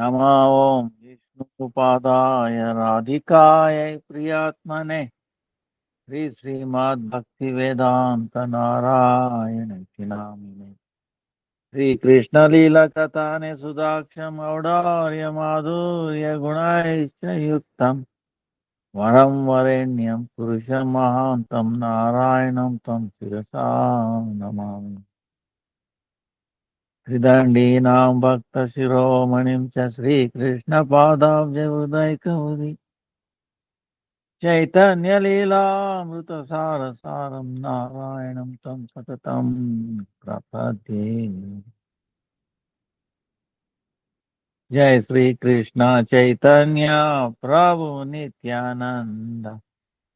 नमो ओम विष्णुपादाय राधिकाय प्रियात्मने श्री श्रीमद् भक्ति वेदांत नारायण इति नामिने श्री कृष्ण लीला कथाने सुदाक्षम औदार्य माधुर्य गुणैश्च युक्तम् वरं वरेण्यं पुरुषं महान्तं नारायणं तं शिरसा नमामि त्रिदण्डीनां भक्तशिरोमणिं च श्रीकृष्णपादाब्जयुदैकमुदि चैतन्यलीलामृतसारसारं नारायणं तं सततं प्रपद्ये। जय श्री कृष्ण चैतन्य प्रभु नित्यानंद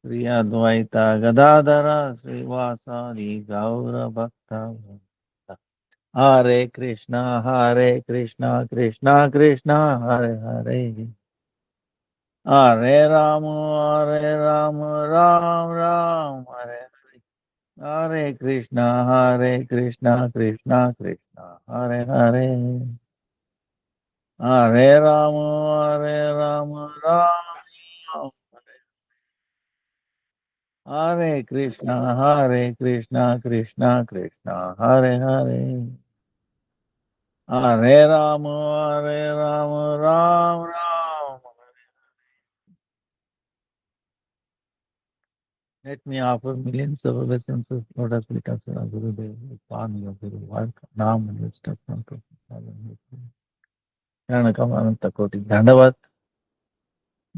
श्री अद्वैत गदाधर श्रीवासादि गौर भक्त हरे कृष्णा कृष्णा कृष्णा हरे हरे हरे राम राम राम हरे हरे हरे कृष्णा कृष्णा कृष्णा हरे हरे हरे राम राम राम हरे Krishna Krishna Krishna Hare Hare Hare Ram Ram Ram. Let me offer millions of obeisances, Lotus feet of Sri Gurudev, upon your Guru, work, Nam, and wisdom, and Kamananta Koti, Dandavat,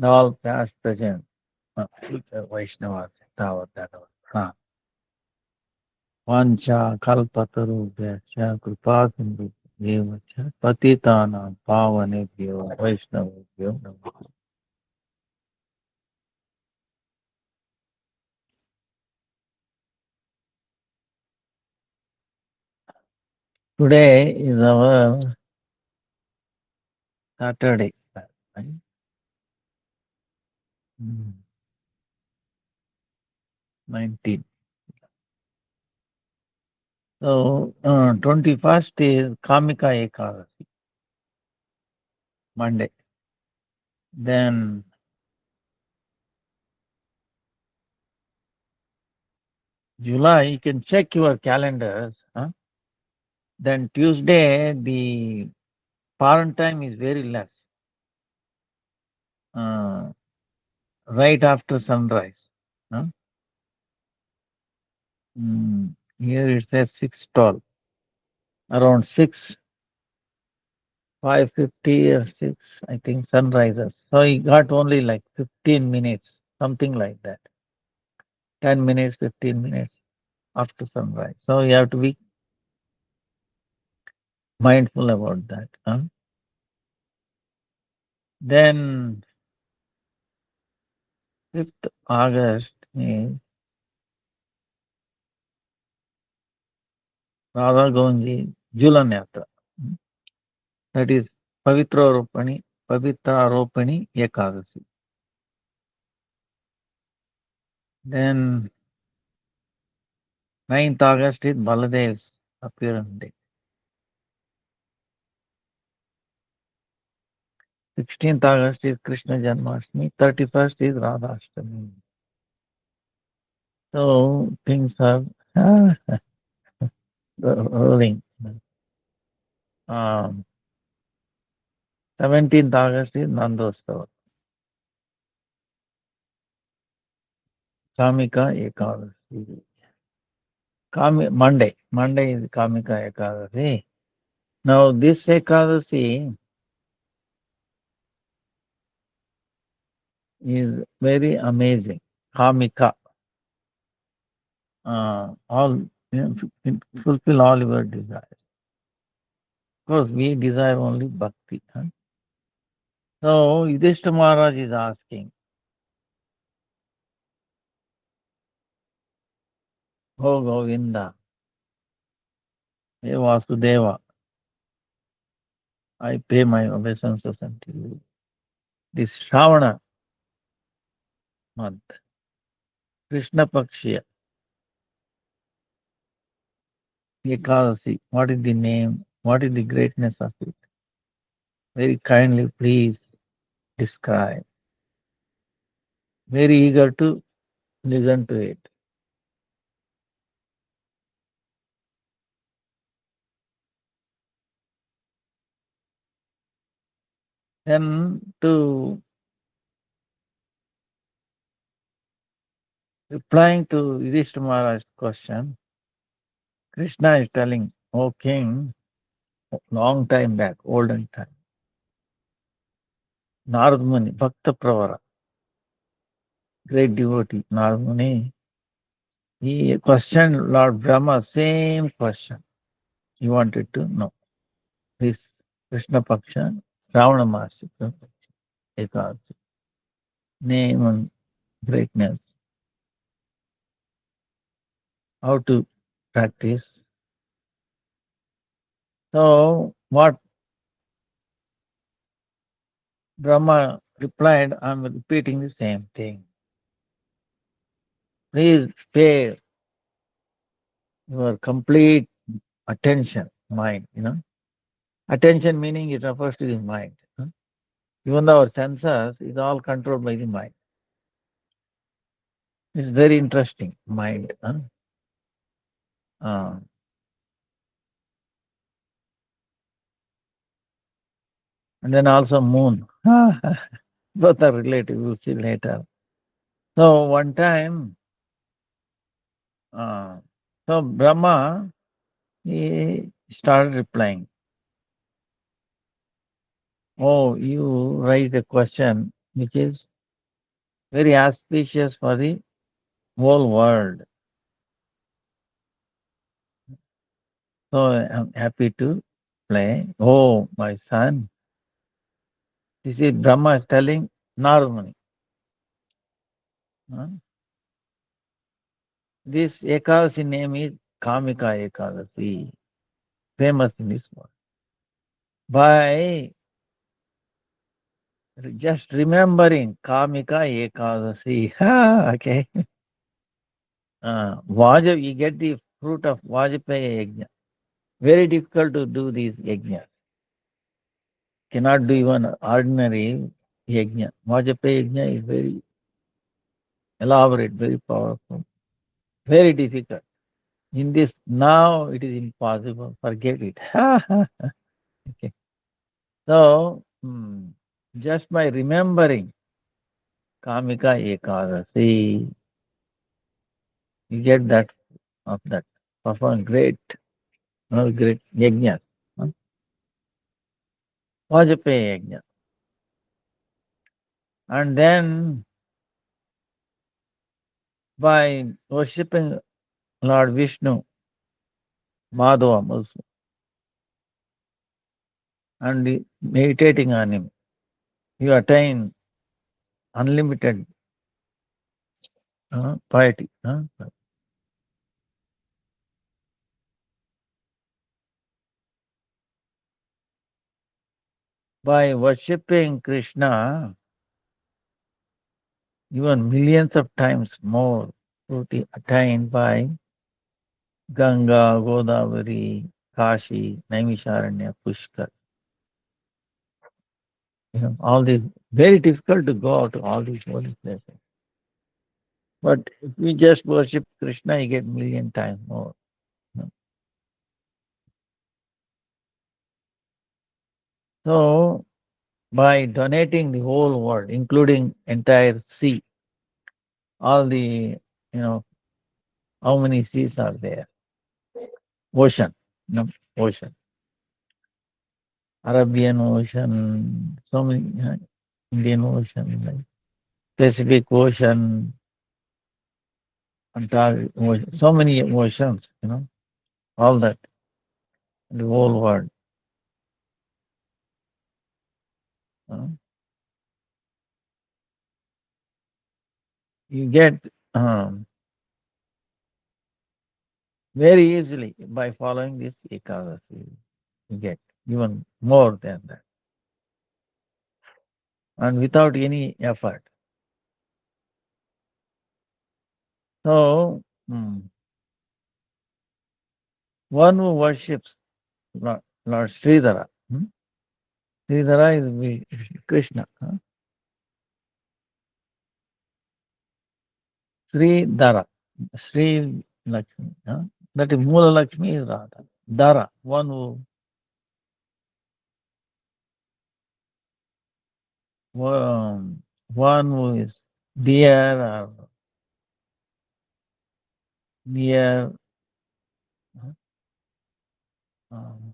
all past, present, future Vaishnavas, Tavat, Dandavat. Vancha, Kalpataru, Kripa, Sindhu, Devacha, Patitana, Pavanebhyo, Vaishnavabhyo, Namaha. Today is our Saturday, right? Mm, 19. So, 21st is Kamika Ekadasi, Monday. Then July, you can check your calendars. Huh? Then Tuesday, the parent time is very less, uh, right after sunrise. Huh? Here it says 6:12, around 6, 5:50 or 6, I think sunrises. So he got only like 15 minutes, something like that. 10 minutes, 15 minutes after sunrise. So you have to be mindful about that. Huh? Then 5th August is Radha Govinji Julan Yatra. That is Pavitra Ropani Ekadasi. Then 9th August is Baladev's appearance day. 16th August is Krishna Janmashtami. 31st is Radhashtami. So things are rolling. 17th August is Nandostava. Kamika Ekadasi. Monday is Kamika Ekadasi. Now this Ekadasi is very amazing. Kamika. All fulfill all your desires. Of course, we desire only bhakti. Huh? So Yudhishthira Maharaj is asking, "Oh Govinda, hey Vasudeva, I pay my obeisances unto you. This Shravana month, Krishna Pakshiya, Ekadasi, what is the name? What is the greatness of it? Very kindly, please describe. Very eager to listen to it. Then, to replying to Yudhishthira Maharaj's question, Krishna is telling, "O king, long time back, olden time, Narad Muni, Bhakta Pravara, great devotee, Narad Muni, he questioned Lord Brahma, same question. He wanted to know this Krishna Paksha, Ravana Masi, Ekadasi, name and greatness, how to practice. So, what Brahma replied, I'm repeating the same thing. Please pay your complete attention, mind. Attention meaning it refers to the mind. Even though our senses is all controlled by the mind. It's very interesting, mind. Uh, and then also moon. Both are related, we'll see later. So one time, uh, so Brahma, he started replying, oh, you raised a question which is very auspicious for the whole world. So I'm happy to play. Oh, my son. This is Brahma is telling Narmani. This Ekadasi name is Kamika Ekadasi, famous in this world. By just remembering Kamika Ekadasi, okay, you get the fruit of Vajpaya Yajna. Very difficult to do these yajnas. Cannot do even ordinary yajna. Vajpaya Yajna is very elaborate, very powerful, very difficult. In this now it is impossible. Forget it. Okay. So just by remembering Kamika Ekadasi, you get that of that. Perform great yajna. Huh? Vajpaya yajna. And then by worshipping Lord Vishnu, Madhava also, and meditating on him, you attain unlimited piety. By worshipping Krishna, even millions of times more fruity attained by Ganga, Godavari, Kashi, Naimisharanya, Pushkar. All these very difficult to go to all these holy places. But if you just worship Krishna, you get million times more. you know. So by donating the whole world, including entire sea, all the how many seas are there? Ocean, ocean, Arabian Ocean, so many Indian Ocean, like Pacific Ocean, Antarctic Ocean, so many oceans, all that, the whole world. uh, you get um, very easily by following this Ekadasi. You get even more than that, and without any effort. So, one who worships Lord Sridhara, Sridhara is Krishna. Sridhara. Sri Lakshmi. That is Mula Lakshmi is Radha. Dara, um, one who is dear or near, um,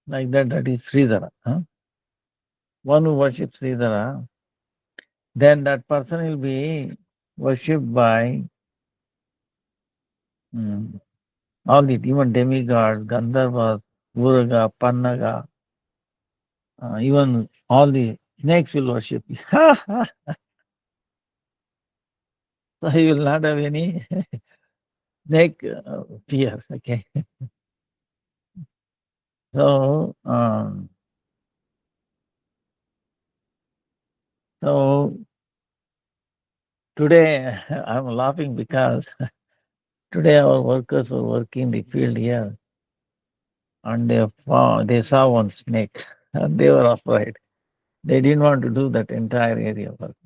like that, that is Sridhara. One who worships Sridhara, then that person will be worshipped by mm, all the even demigods, Gandharvas, Uraga, Pannaga, even all the snakes will worship you. So you will not have any snake fear. Okay. So, so today I'm laughing because today our workers were working the field here and they saw one snake and they were afraid. They didn't want to do that entire area work.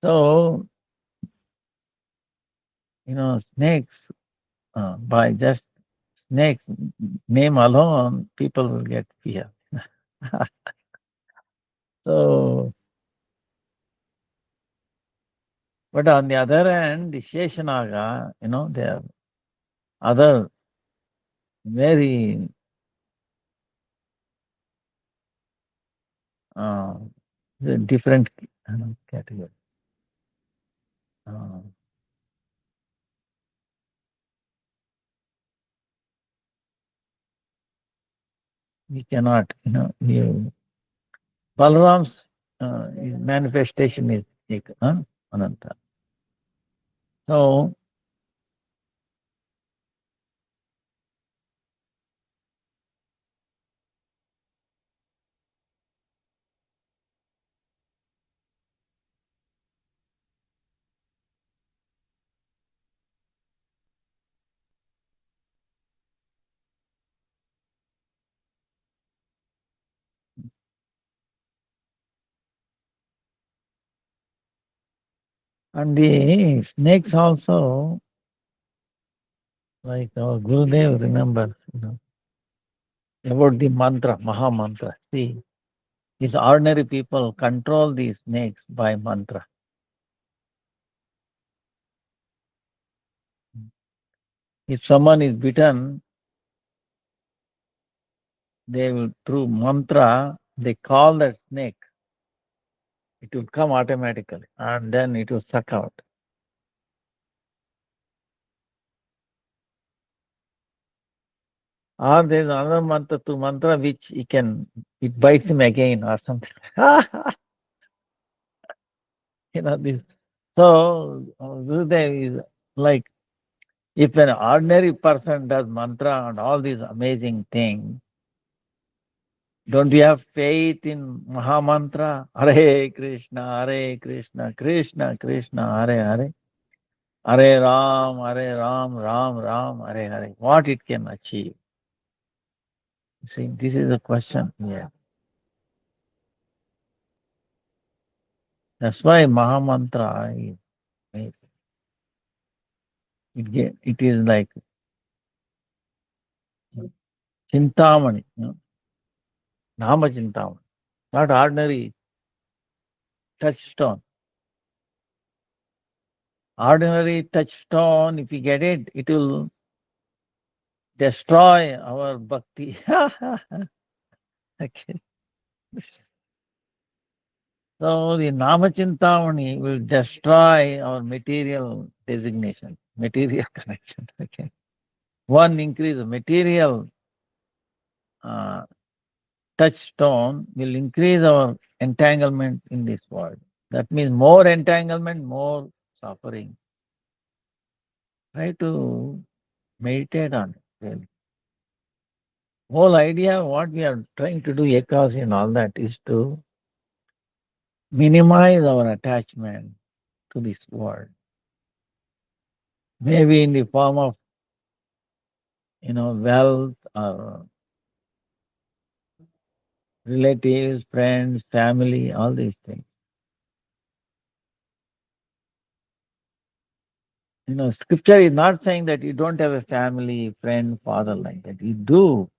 So, snakes, by just snakes name alone, people will get fear. So, but on the other hand, the Sheshanaga, they are other very uh, different category. Uh, we cannot, Balaram's manifestation is Ananta. So, and the snakes also, like our Gurudev remembers, about the mantra, Maha Mantra. See, these ordinary people control these snakes by mantra. If someone is bitten, they will, through mantra, they call that snake. It will come automatically and then it will suck out. Or there is another mantra to mantra which it bites him again or something. This. So, Gurudev is like, if an ordinary person does mantra and all these amazing things, don't you have faith in Maha Mantra? Hare Krishna, Krishna Krishna, Hare Hare. Hare Ram, Ram Ram, Hare Hare. What it can achieve? See, this is the question. Yeah. That's why Maha Mantra is amazing. It is like Chintamani, Nama Chintamani, not ordinary touchstone. Ordinary touchstone, if you get it, it will destroy our bhakti. Okay. So the Namachintamani will destroy our material designation, material connection. Okay. One increase of material uh, touchstone will increase our entanglement in this world. That means more entanglement, more suffering. Try to meditate on it. Really. Whole idea, what we are trying to do, ekasi and all that, is to minimize our attachment to this world. Maybe in the form of, wealth or relatives, friends, family, all these things. Scripture is not saying that you don't have a family, friend, father like that. You do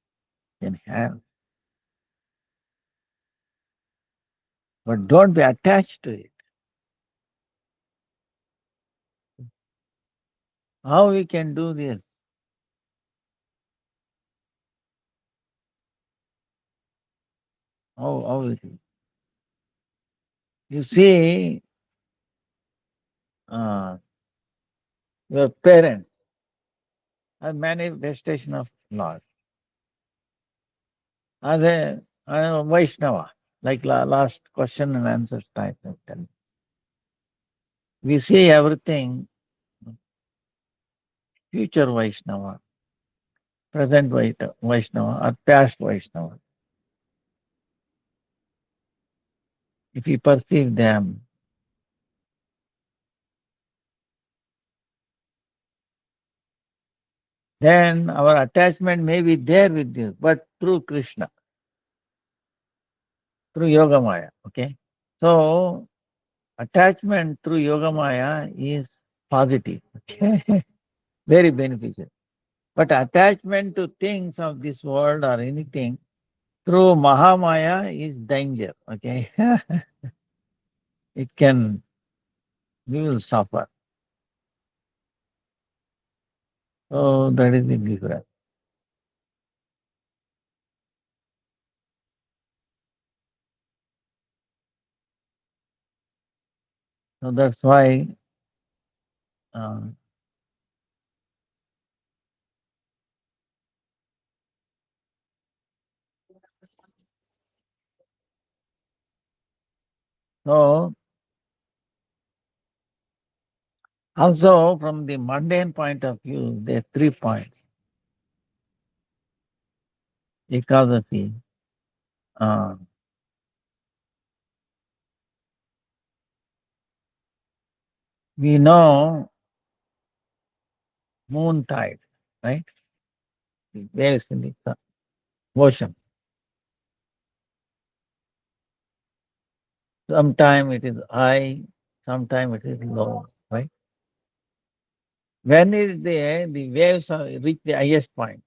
can have, but don't be attached to it. How we can do this? How it is? You see, uh, your parents are manifestation of Lord. As a Vaishnava, like last question and answer type of thing. We see everything future Vaishnava, present Vaishnava, or past Vaishnava. If we perceive them, then our attachment may be there with this, but through Krishna, through Yoga Maya. Okay? So, attachment through Yoga Maya is positive, okay? Very beneficial. But attachment to things of this world or anything through Mahamaya is danger, okay? It can, we will suffer. So that is the difference. So that's why, uh, so also from the mundane point of view, there are 3 points. Ekadasi, uh, we know moon tide, right? The waves in the ocean. Sometime it is high, sometime it is low, right? When is the waves reach the highest point?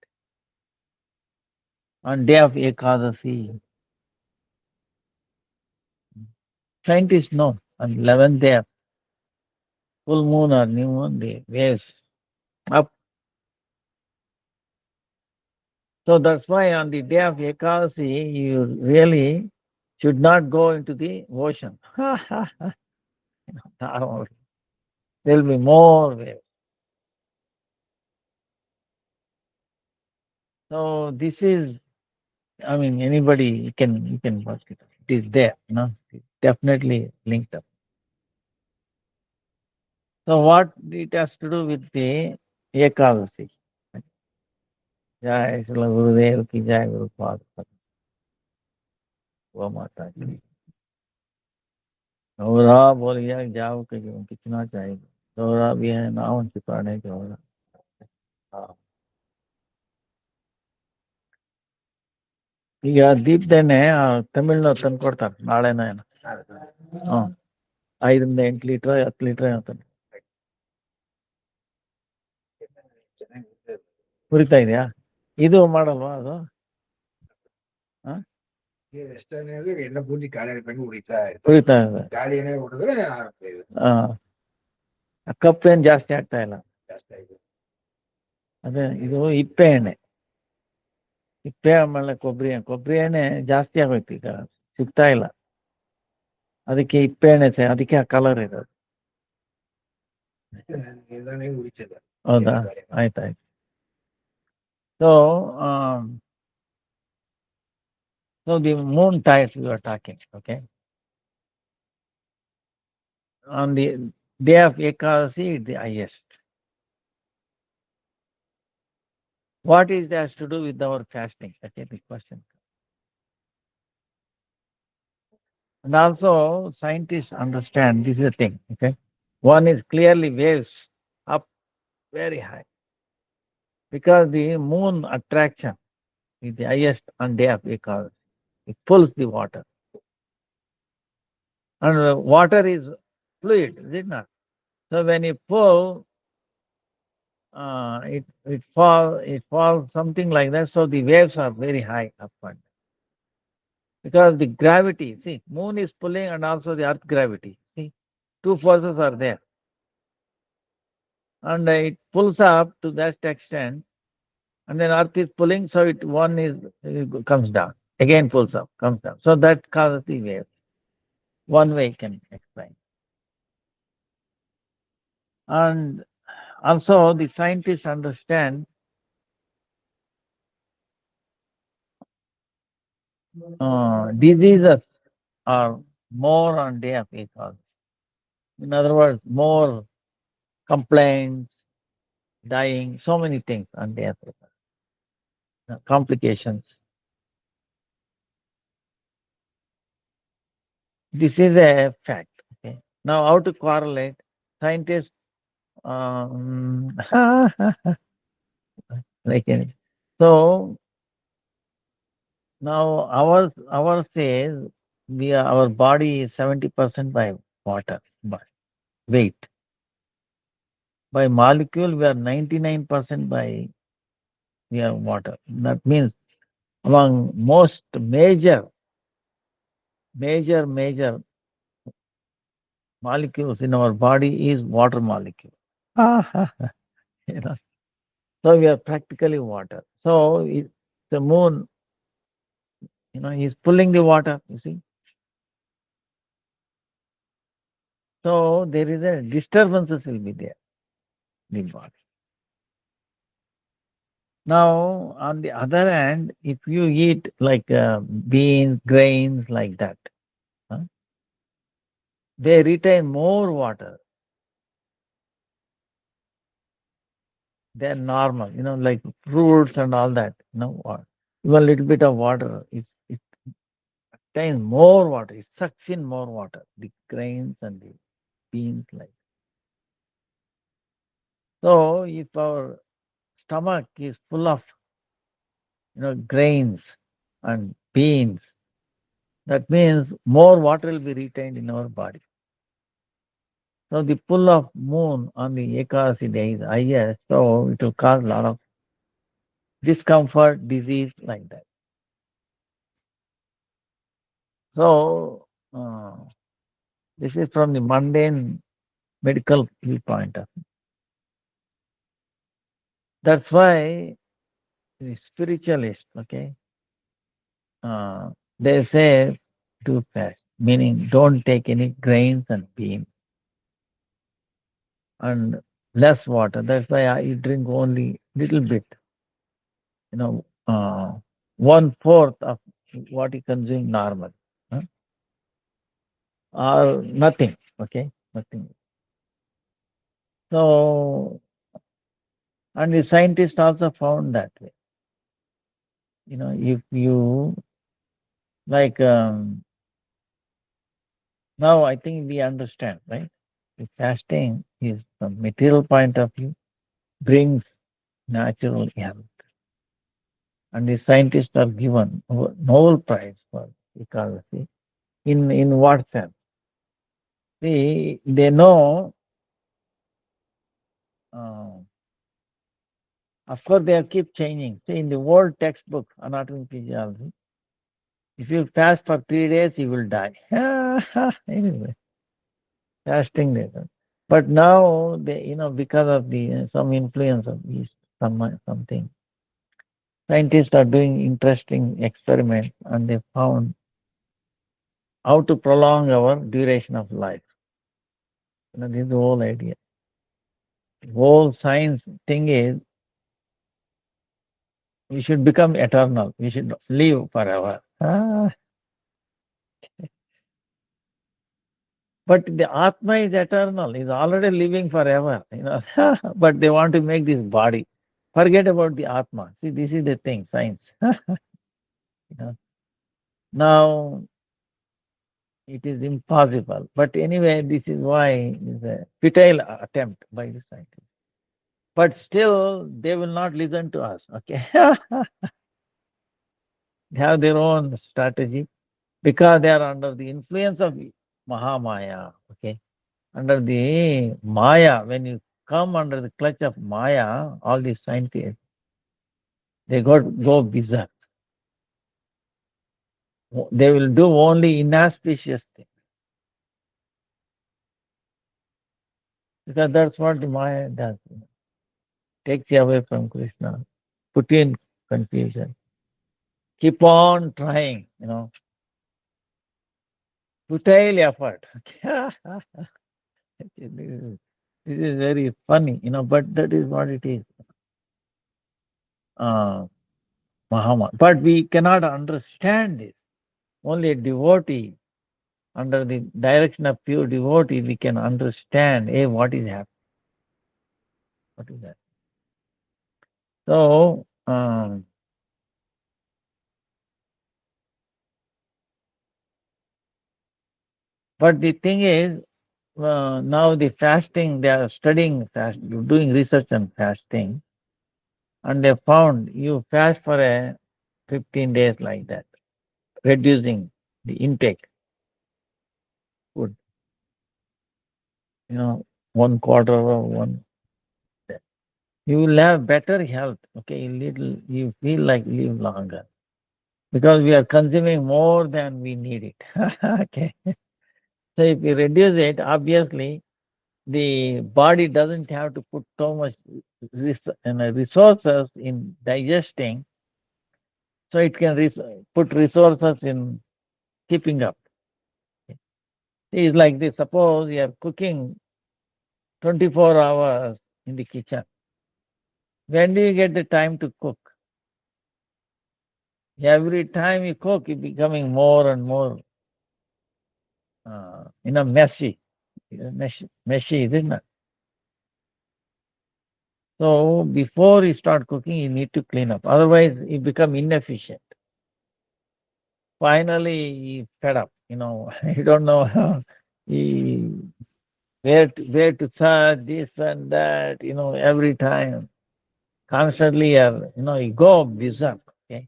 On day of Ekadasi, scientists know on 11th day of full moon or new moon, the waves up. So that's why on the day of Ekadasi, you really should not go into the ocean. There will be more waves. So this is, I mean, anybody you can work it. It is there, it's definitely linked up. So what it has to do with the Ekadasi? जय श्री गुरुदेव की जय गुरुपाद गौ माता की गौरा बोलिया जाओ के जो कितना चाहिए गौरा भी है नाव चिपाने गौरा हाँ. ಈಗ ದೀಪ್ದೇನೆ ತಮಿಳ್ನ ತಂದ್ಕೊಡ್ತಾರೆ ನಾಳೆನ ಏನು ಹ್ಮ್ 5 ರಿಂದ 8 ಲೀಟರ್ 10 ಲೀಟರ್ ಹೇಳ್ತಾನೆ ಹುರಿತಾ ಇದೆಯಾ ಇದು ಮಾಡಲ್ವಾ ಅದು ಹ? ಹುರಿತಾ ಇದೆ ಹಾ ಕಪ್ಪು ಏನ್ ಜಾಸ್ತಿ ಆಗ್ತಾ ಇಲ್ಲ ಅದೇ ಇದು ಇಪ್ಪೆ ಎಣ್ಣೆ ಇಪ್ಪೆ ಆಮೇಲೆ ಕೊಬ್ಬರಿ ಎಣ್ಣೆ ಜಾಸ್ತಿ ಆಗೋಯ್ತು ಈಗ ಸಿಗ್ತಾ ಇಲ್ಲ ಅದಕ್ಕೆ ಇಪ್ಪೆ ಎಣ್ಣೆ ಅದಕ್ಕೆ ಆ ಕಲರ್ ಇರೋದು ಹೌದಾ ಆಯ್ತಾಯ್ತು so so the moon tides we are talking, okay? On the day of Ekadasi, the highest. What is that to do with our fasting? Okay, the question. And also, scientists understand this is the thing, okay? One is clearly waves up very high because the moon attraction is the highest on day of Ekadasi. It pulls the water. And water is fluid, is it not? So when you pull, it falls something like that. So the waves are very high up and because the gravity, see, moon is pulling and also the earth gravity. See, two forces are there, and it pulls up to that extent, and then earth is pulling, so it comes down, again pulls up, comes down. So that causes the wave. One way can explain. And also the scientists understand diseases are more on day of ecology. In other words, more complaints, dying, so many things on day of ecology. Complications. This is a fact. Okay. Now, how to correlate? Scientists, like so now ours says our body is 70% by water, by weight. By molecule, we are 99% by water. That means among most major molecules in our body is water molecule. you know. So we are practically water. So the moon, is pulling the water, you see. So there is a disturbances will be there in the body. Now, on the other hand, if you eat like beans, grains like that, huh, they retain more water than normal, like fruits and all that, even a little bit of water, it retains more water, it sucks in more water, the grains and the beans like. So if our stomach is full of, grains and beans, that means more water will be retained in our body. So the pull of moon on the Ekadasi day is highest, so it will cause a lot of discomfort, disease like that. So this is from the mundane medical viewpoint. That's why the spiritualists, okay, they say do fast, meaning don't take any grains and beans and less water. That's why I drink only little bit, you know, uh, one fourth of what you consume normal, huh? Or nothing. Okay, nothing. So, and the scientists also found that way. If you like now, I think we understand, right? The fasting is from material point of view brings natural health, and the scientists are given Nobel Prize for ecology. In what sense? They know. Uh, of course, they keep changing. See, in the old textbook, anatomy physiology, if you fast for 3 days, you will die. Anyway, fasting later. But now, because of the some influence of these something, scientists are doing interesting experiments, and they found how to prolong our duration of life. This is the whole idea. The whole science thing is we should become eternal. We should live forever. But the Atma is eternal, is already living forever. But they want to make this body. Forget about the Atma. See, this is the thing, science. know. Now, it is impossible. But anyway, this is why it's a futile attempt by the scientists. But still, they will not listen to us. Okay. They have their own strategy because they are under the influence of Mahamaya. Okay, under the Maya, when you come under the clutch of Maya, all these scientists they go berserk. They will do only inauspicious things because that's what the Maya does. Takes you away from Krishna, put you in confusion. Keep on trying, futile effort. This is very funny, but that is what it is. Uh, Muhammad. But we cannot understand this. Only a devotee, under the direction of pure devotee, we can understand, hey, what is happening? What is that? So, but the thing is, now the fasting, they are studying fast, doing research on fasting, and they found you fast for a 15 days like that, reducing the intake food, you know, one quarter or one. You will have better health. Okay, you feel like live longer because we are consuming more than we need it. Okay, so if you reduce it, obviously the body doesn't have to put so much resources in digesting, so it can put resources in keeping up. It's like this. Suppose you are cooking 24 hours in the kitchen. When do you get the time to cook? Every time you cook, it's becoming more and more, messy. Messy, isn't it? So before you start cooking, you need to clean up. Otherwise, you become inefficient. Finally, you fed up. You don't know you, where to search this and that. Every time, constantly, you go berserk. Okay,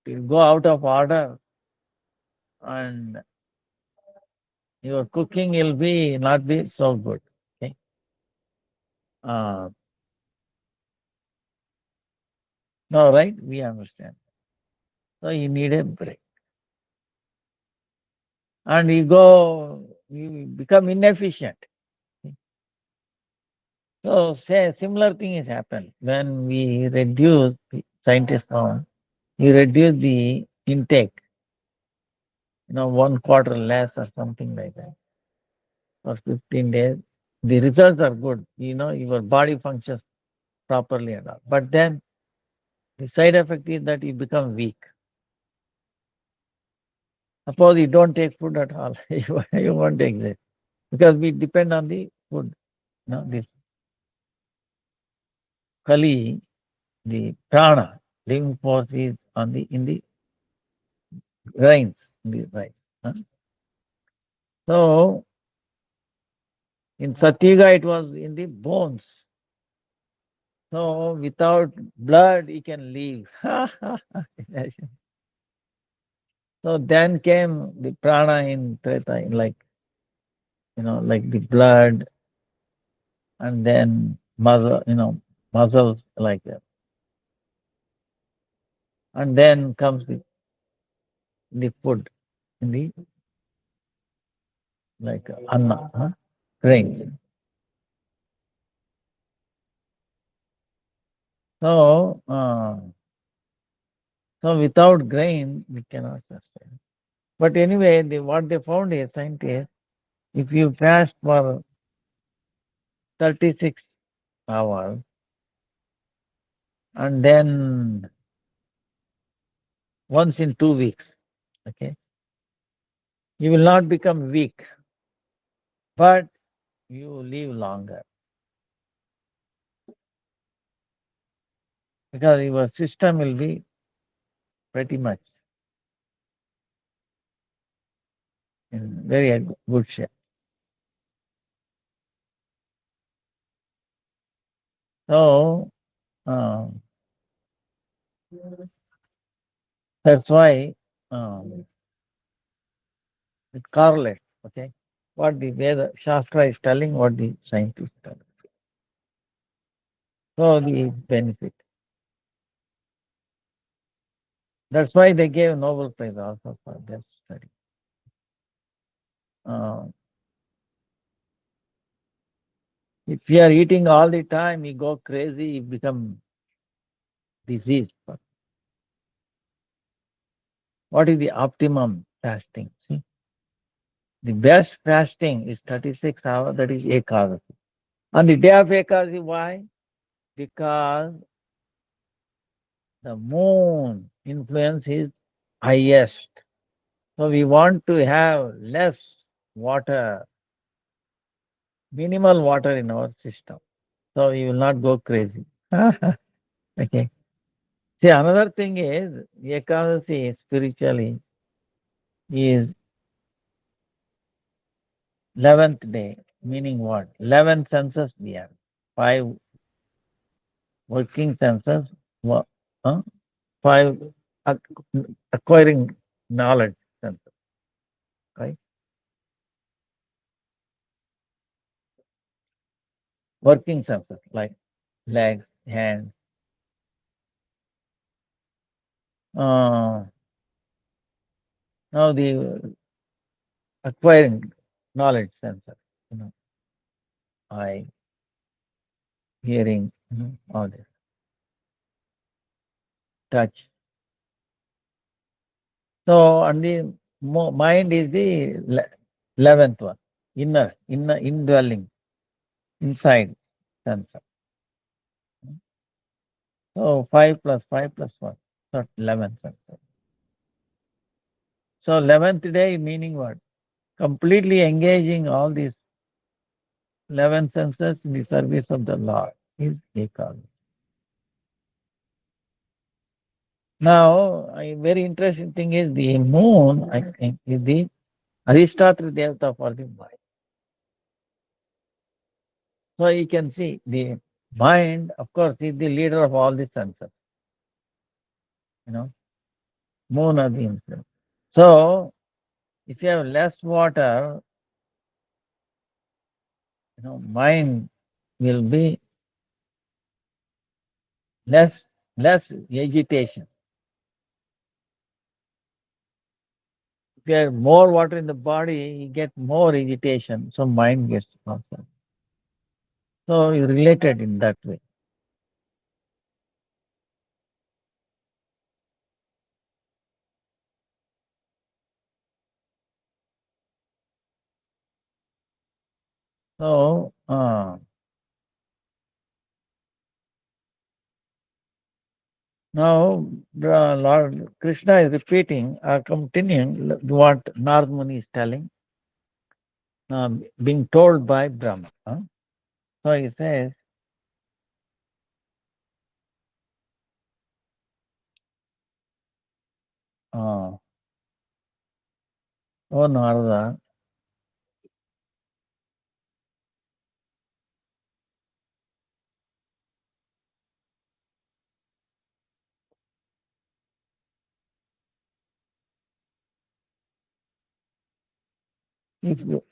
you go out of order, and your cooking will be not be so good. Okay, uh, no, right? We understand. So you need a break, and you become inefficient. So, say similar thing has happened when we reduce the scientists found you reduce the intake, one quarter less or something like that for 15 days. The results are good. Your body functions properly and all. But then the side effect is that you become weak. Suppose you don't take food at all, you won't take this because we depend on the food. This Kali, the prana, living force is on the in the grains, in the rice. Huh? So in Satyuga it was in the bones. So without blood he can live. So then came the prana in Treta, like the blood, and then muscles like that. And then comes the food in the like anna, grains. So without grain we cannot sustain. But anyway, what they found is scientists, if you fast for 36 hours and then once in 2 weeks, okay, you will not become weak, but you live longer because your system will be pretty much in very good shape. So, uh, That's why um, it correlates. Okay, what the Veda Shastra is telling, what the scientists tell. So the benefit. That's why they gave Nobel Prize also for their study. Uh, if you are eating all the time, you go crazy, you become diseased. But what is the optimum fasting? See, the best fasting is 36 hours, that is Ekadasi. On the day of Ekadasi, why? Because the moon influence is highest. So we want to have less water, minimal water in our system. So we will not go crazy. Okay. See, another thing is Ekadasi spiritually is 11th day, meaning what? 11 senses we have. Five working senses, huh? Five acquiring knowledge senses, right? Working senses like legs, hands, uh, now the acquiring knowledge senses, you know, eye, hearing, all this, touch. So, and the mind is the 11th one, inner, indwelling, inside sensor. So, 5 plus 5 plus 1, so 11 sensor. So, 11th day meaning what? Completely engaging all these 11 senses in the service of the Lord is Ekadasi. Now, a very interesting thing is the moon, I think, is the Aristotle Devata for the mind. So you can see the mind, of course, is the leader of all the senses. You know, moon are the influence. So if you have less water, mind will be less less agitation. If you have more water in the body, you get more agitation, so mind gets concerned. So you related in that way. So now Lord Krishna is repeating, continuing what Narad Muni is telling, being told by Brahma. So he says, uh, "Oh Narada,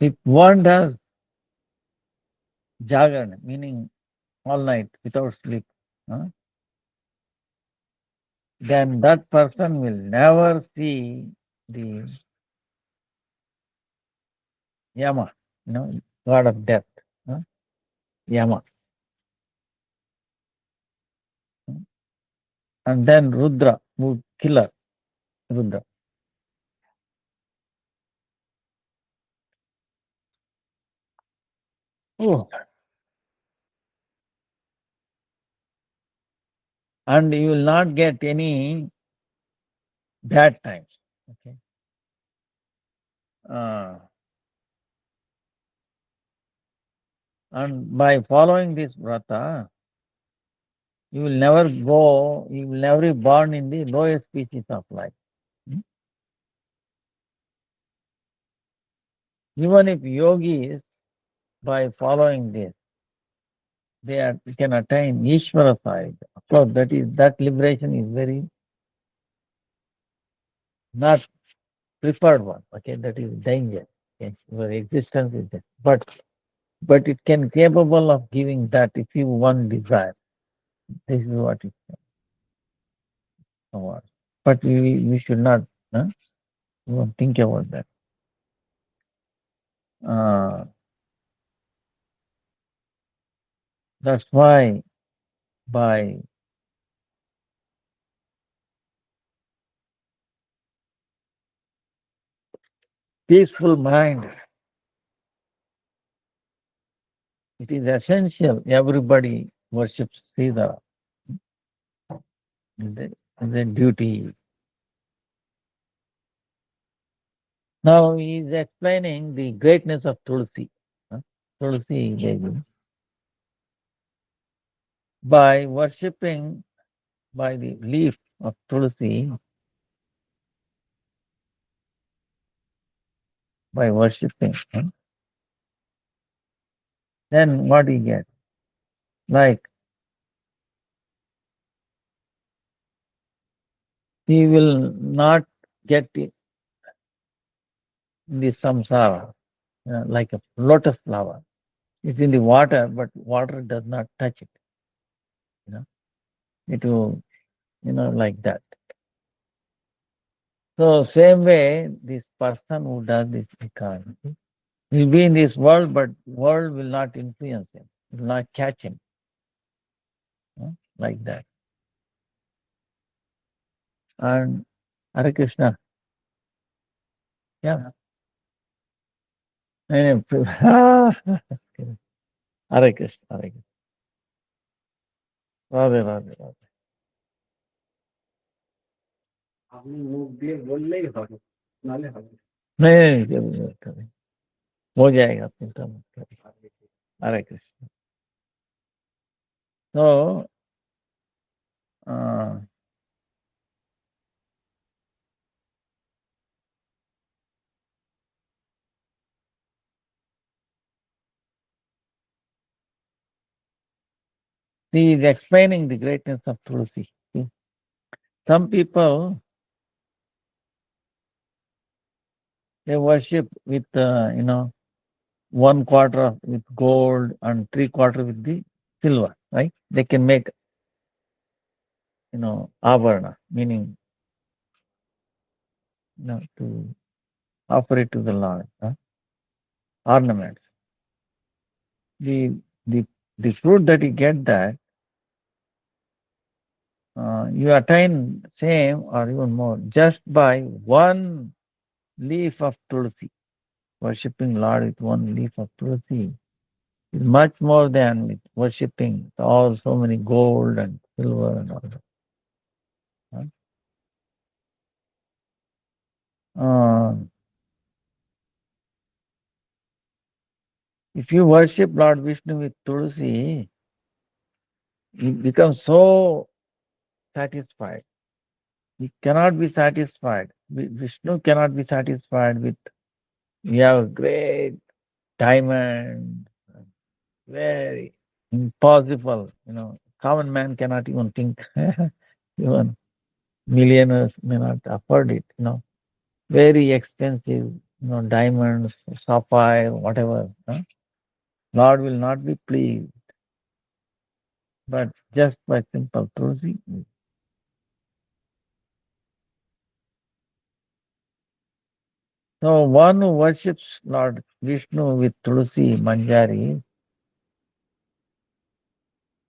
if one does jagan, meaning all night without sleep, uh, then that person will never see the Yama, god of death, uh, Yama, and then Rudra, who killer Rudra. Oh, and you will not get any bad times. Okay. Uh, and by following this vrata, you will never be born in the lowest species of life. Hmm? Even if yogis, by following this, can attain Ishvara side. Of course, that liberation is very not preferred one. Okay, that is danger. Okay, your existence is there. But it can capable of giving that if you one desire. This is what it was. But we should not even think about that. Uh, that's why by peaceful mind, it is essential everybody worships Sridhara. Is a duty. Now he is explaining the greatness of Tulsi. Tulsi Devi. By worshipping by the leaf of Tulsi, by worshipping, then what he gets? Like he will not get in the samsara, like a lotus flower. It's in the water, but water does not touch it. You know, it will, like that. So same way, this person who does this because he'll be in this world, but world will not influence him, will not catch him, like that. And Hare Krishna, yeah. And Hare Krishna, Hare Krishna. Radhe, Radhe, Radhe. আপনি মুখ দিয়ে বললেই হবে নালে হবে नहीं नहीं जरूर करें हो जाएगा चिंता मत करिए हरे Krishna so uh, he is explaining the greatness of Tulsi. See, some people they worship with 1/4 with gold and 3/4 with the silver, right? They can make avarna, meaning to offer it to the Lord, ornaments. The the the fruit that you get that you attain same or even more just by one leaf of tulsi. Worshipping Lord with one leaf of tulsi is much more than with worshipping all so many gold and silver and all that. Uh, if you worship Lord Vishnu with tulsi, you become so satisfied. He cannot be satisfied. Vishnu cannot be satisfied with we have a great diamond, very impossible. Common man cannot even think. Even millionaires may not afford it. Very expensive. Diamonds, sapphire, whatever. Lord will not be pleased, but just by simple tulsi. So one who worships Lord Vishnu with tulsi manjari,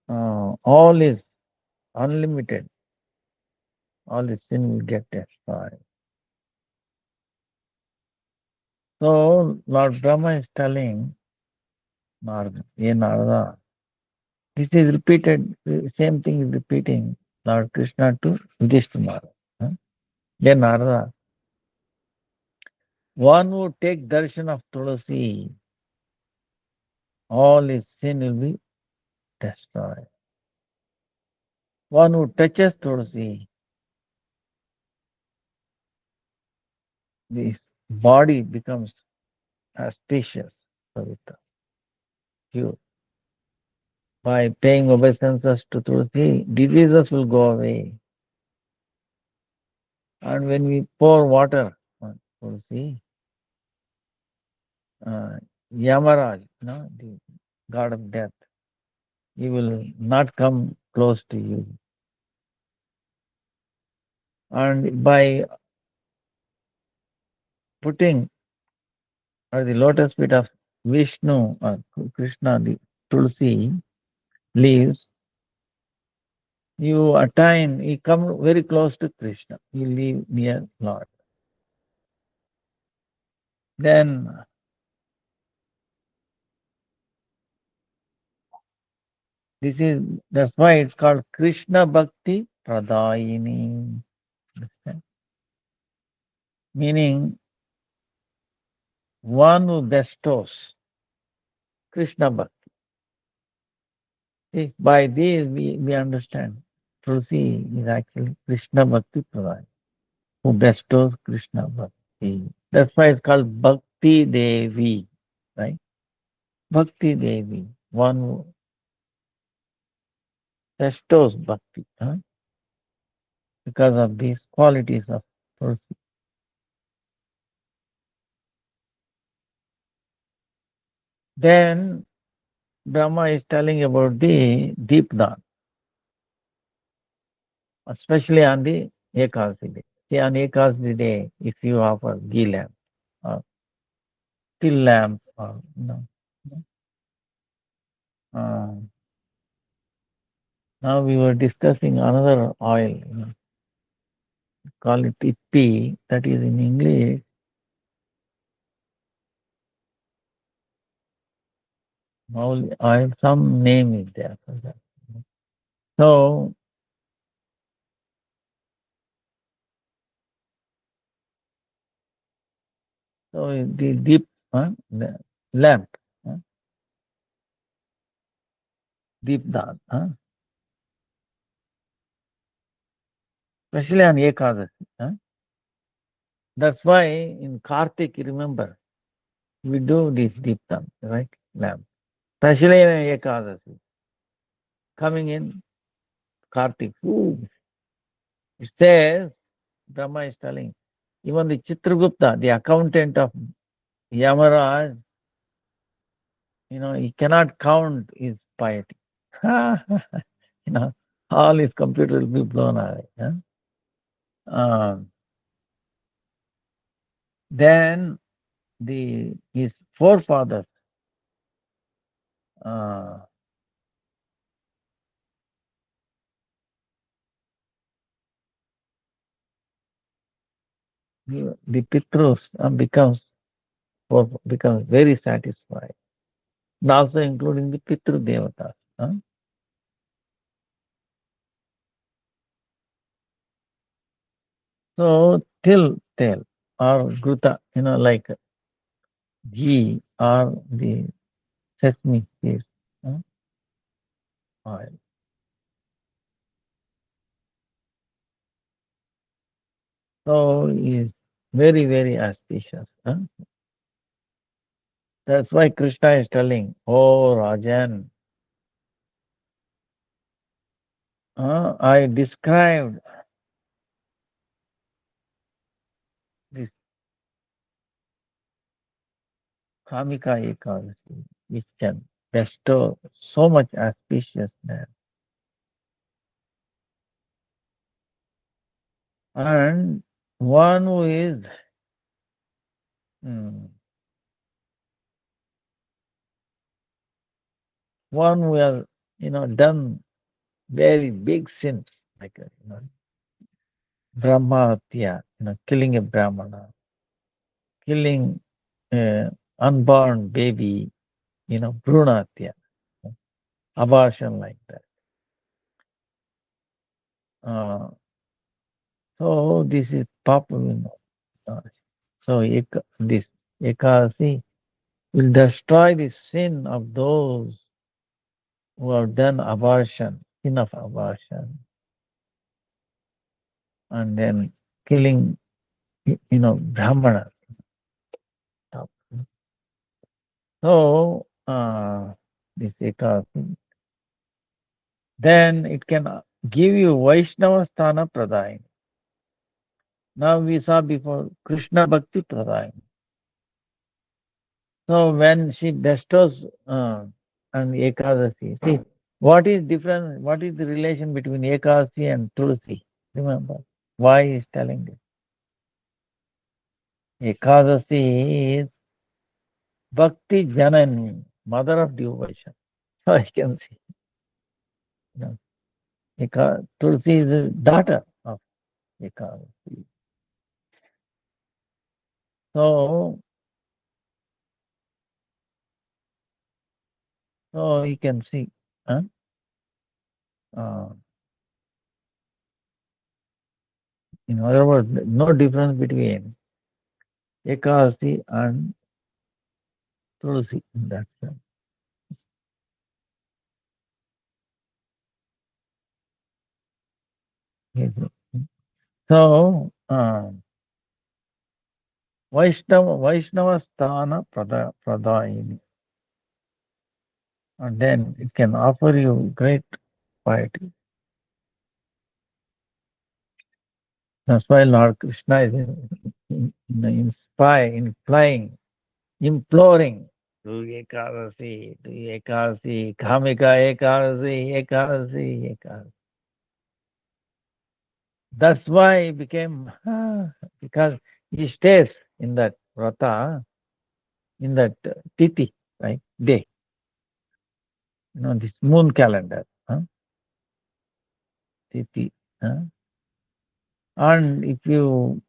all is unlimited. All the sin will get destroyed. So Lord Brahma is telling Narada, "Ye Narada," this is repeated, same thing is repeating Lord Krishna to Yudhishthira. Huh? "Ye Narada, one who take darshan of Tulasi, all his sin will be destroyed. One who touches Tulasi, this body becomes auspicious, Pavitra, pure. By paying obeisances to Tulasi, diseases will go away. And when we pour water on Tulsi, uh, Yamaraj, the god of death, he will not come close to you. And by putting at the lotus feet of Vishnu or Krishna, the Tulsi leaves, you attain, you come very close to Krishna. You live near Lord. Then this is that's why it's called Krishna Bhakti Pradayini. Understand? Meaning one who bestows Krishna Bhakti. See, by this we understand Tulsi is actually Krishna Bhakti Pradayini, who bestows Krishna Bhakti. That's why it's called Bhakti Devi, right? Bhakti Devi, one who bestows bhakti, because of these qualities of Tulsi. Then Brahma is telling about the deep dawn, especially on the Ekadasi day. See, on Ekadasi day, if you offer ghee lamp or till lamp, or uh, now we were discussing another oil, call it ippi, that is in English, oil, some name is there for that. So, the deep the lamp, uh, deep dawn, especially on Ekadasi. That's why in Kartik, remember, we do this deep dawn, right? Lamp. Especially in Ekadasi. Coming in Kartik, it says, Brahma is telling, even the Chitragupta, the accountant of Yamaraj, he cannot count his piety. you know, all his computer will be blown away. Um, then his forefathers, uh, the Pitrus becomes very satisfied. And also including the Pitru Devatas. So till tail or gruta, like ghee or the sesame seeds oil. So is very, very auspicious. That's why Krishna is telling, oh Rajan, I described this Kamika Ekadasi, which can bestow so much auspiciousness. And one who is mm, one who has done very big sins, like Brahmatya, killing a Brahmana, killing unborn baby, Brunatya, abortion like that. So this is popular. So this Ekasi will destroy the sin of those who have done abortion, sin of abortion, and then killing, Brahmanas. So this Ekasi, then it can give you Vaishnava Sthana Pradayini. Now we saw before Krishna Bhakti Pradayam. So when she bestows on Ekadasi, see what is different, what is the relation between Ekadasi and Tulsi? Remember, why he is telling this? Ekadasi is Bhakti Janani, mother of devotion. So I can see. You know, Tulsi is the daughter of Ekadasi. So, so you can see. Huh? Uh, in other words, no difference between Ekadasi and Tulsi in that sense. Yes. So, Vaishnava Sthana Pradayini, and then it can offer you great piety. That's why Lord Krishna is implying, imploring, do Ekadasi, Kamika Ekadasi, Ekadasi, Ekadasi. That's why he became, because he stays in that Vrata, in that Titi, right, day, this moon calendar, Titi. And if you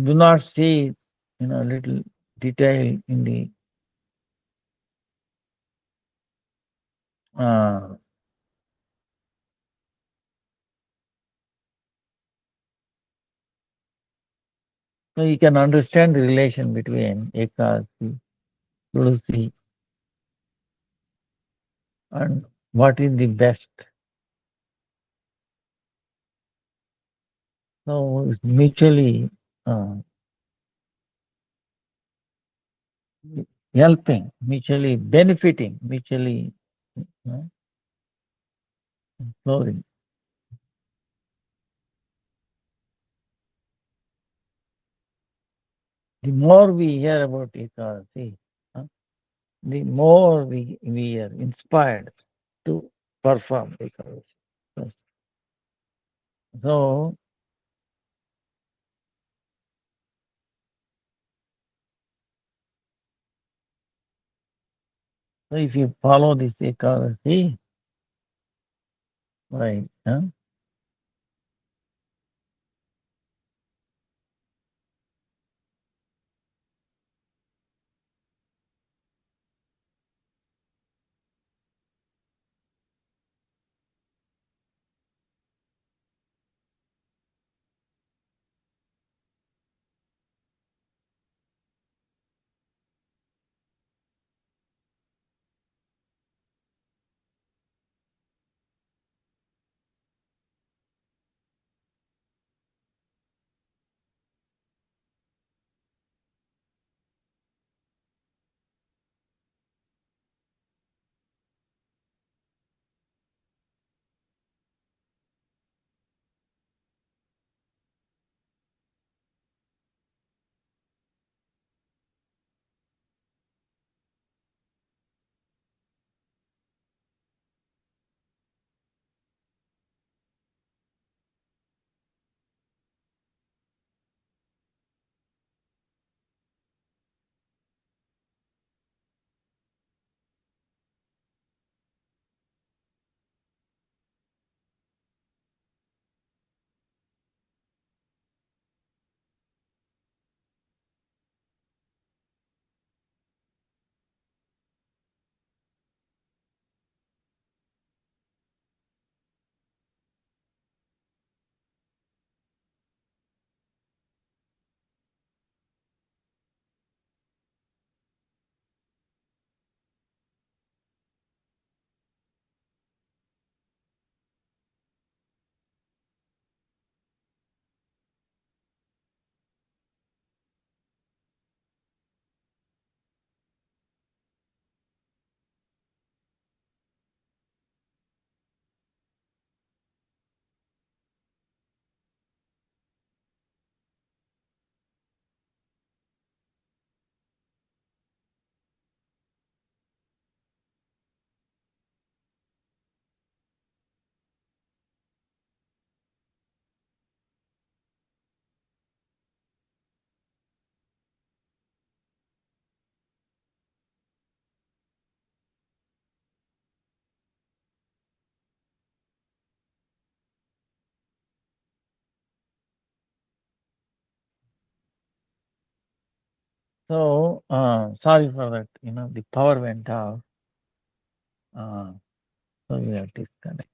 do not see, little detail in the, uh, so you can understand the relation between Ekadasi, Tulsi, and what is the best. So it's mutually uh, helping, mutually benefiting, mutually flowing. The more we hear about Ekadasi, uh, the more we are inspired to perform Ekadasi. So, so if you follow this Ekadasi, right, So, sorry for that. The power went off. Uh, so we have disconnect.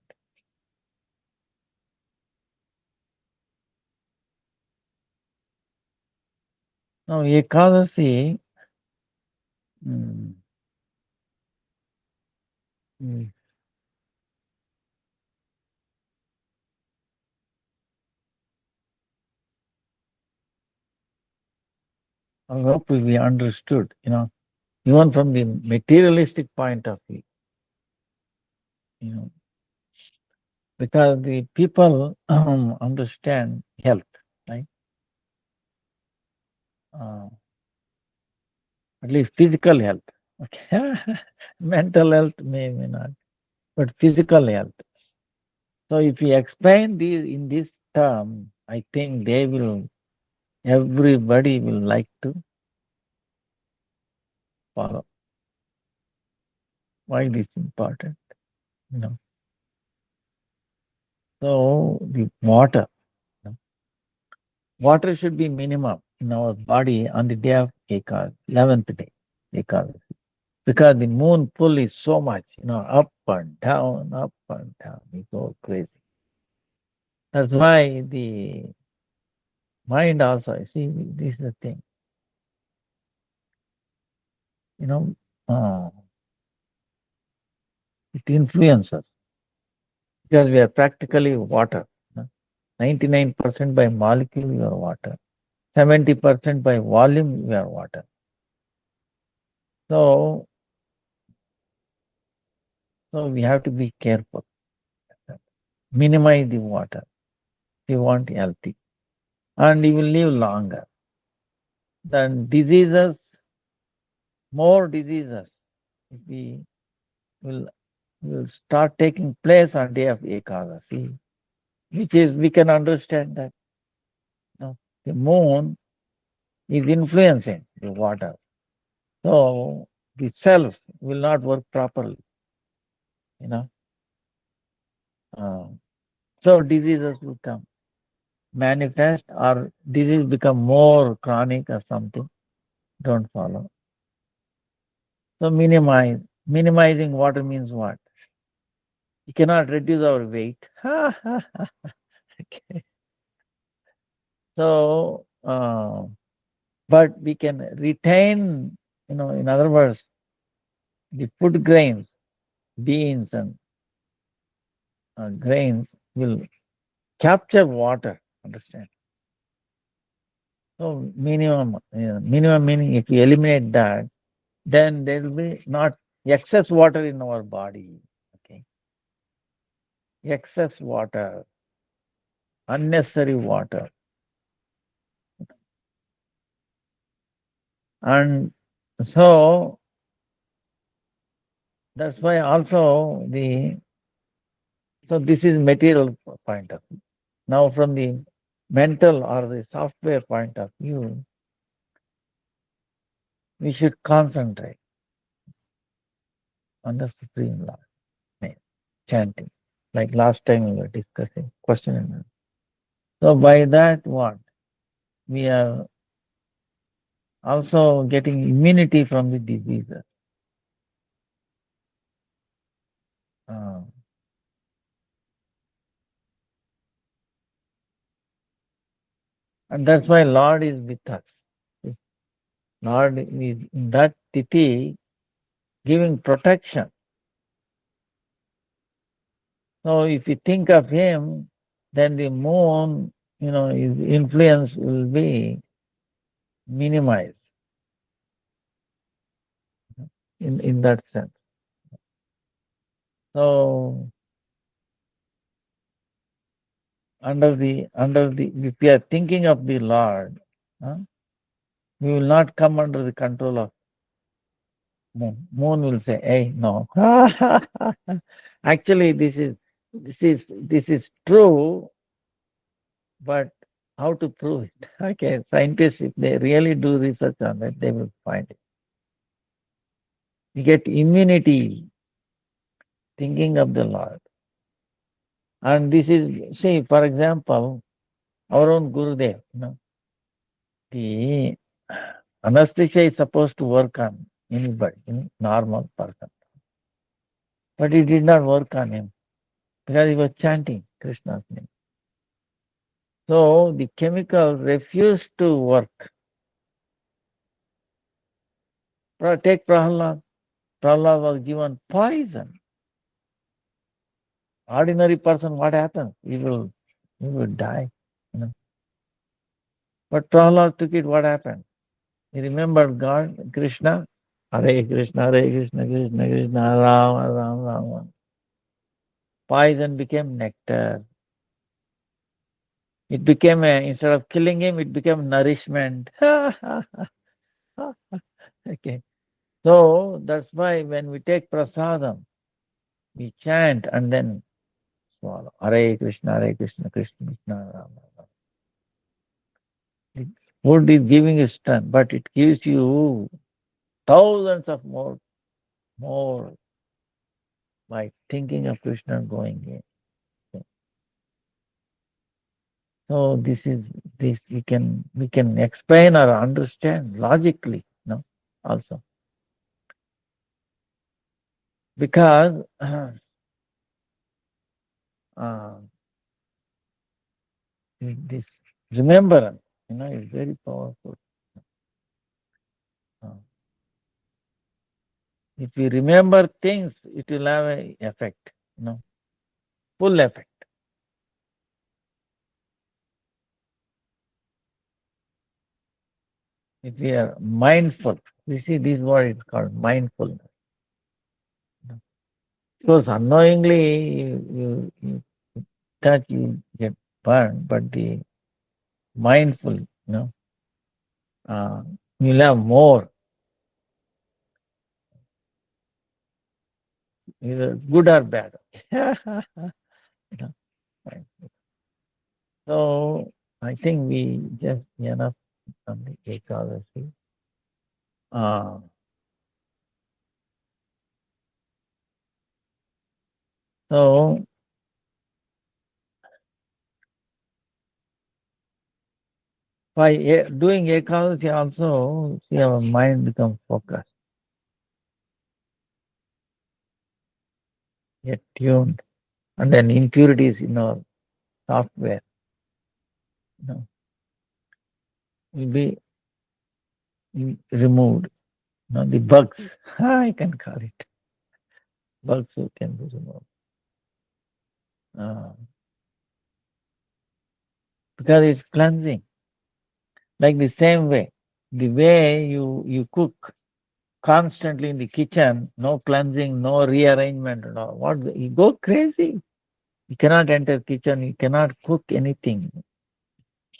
Now, Ekadasi, mm, mm, I hope we understood, even from the materialistic point of view, you know, because the people understand health, right? Uh, at least physical health. Okay, mental health may not, but physical health. So if we explain these in this term, I think everybody will like to follow. Why this important? You know. So the water, you know, water should be minimum in our body on the day of Ekad, 11th day, Ekad. Because the moon pull is so much, up and down, up and down. We go crazy. That's why the mind also, see, this is the thing, you know, uh, it influences because we are practically water. 99% by molecule we are water, 70% by volume we are water. So, so we have to be careful, minimize the water. We want healthy, and you will live longer. Then diseases, more diseases, if we will start taking place on day of Ekadasi, which is we can understand that the moon is influencing the water. So the cells will not work properly, you know. Uh, so diseases will come, manifest, or disease become more chronic or something. Don't follow. So minimizing water means what? You cannot reduce our weight. Okay. So, but we can retain, in other words, the food grains, beans and grains will capture water. Understand? So minimum meaning if we eliminate that, then there will be not excess water in our body. Okay, excess water, unnecessary water, and so that's why also so this is material point of view. Now from the mental or the software point of view, we should concentrate on the Supreme Lord name, chanting. Like last time we were discussing question and answer. So by that what? We are also getting immunity from the diseases. Uh, and that's why Lord is with us. Lord is in that titi giving protection. So if you think of him, then the moon, his influence will be minimized in that sense. So under the if we are thinking of the Lord, huh, we will not come under the control of moon. Moon will say, "Hey, no." Actually, this is true, but how to prove it? Okay, scientists, if they really do research on it, they will find it. You get immunity thinking of the Lord. And this is, see, for example, our own Gurudev, the Anesthesia is supposed to work on anybody, any normal person. But it did not work on him because he was chanting Krishna's name. So the chemical refused to work. Take Prahlad. Prahlad was given poison. Ordinary person, what happens? He will die. You know. But Prahlad took it, what happened? He remembered God, Krishna, Hare Krishna, Krishna Krishna, Ram, Ram, Ram. Poison became nectar. It became instead of killing him, it became nourishment. Okay. So that's why when we take prasadam, we chant and then swallow. Hare Krishna, Krishna Krishna, Ram, Ram. Food is giving you strength, but it gives you thousands of more by thinking of Krishna going in. So this we can explain or understand logically, no, also because uh, this remembrance, is very powerful. Uh, if we remember things, it will have a effect, full effect. If we are mindful, you see, this word is called mindfulness. Because unknowingly you touch, you get burned, but the mindful, uh, you'll have more, either good or bad. You know, right. So I think we just enough on the ecology. Uh, so by doing ecology also, see our mind becomes focused, get tuned, and then impurities in our software, you know, will be removed. The bugs, I can call it bugs who can be removed. Uh, because it's cleansing. Like the same way, the way you cook constantly in the kitchen, no cleansing, no rearrangement and all. What you go crazy. You cannot enter kitchen, you cannot cook anything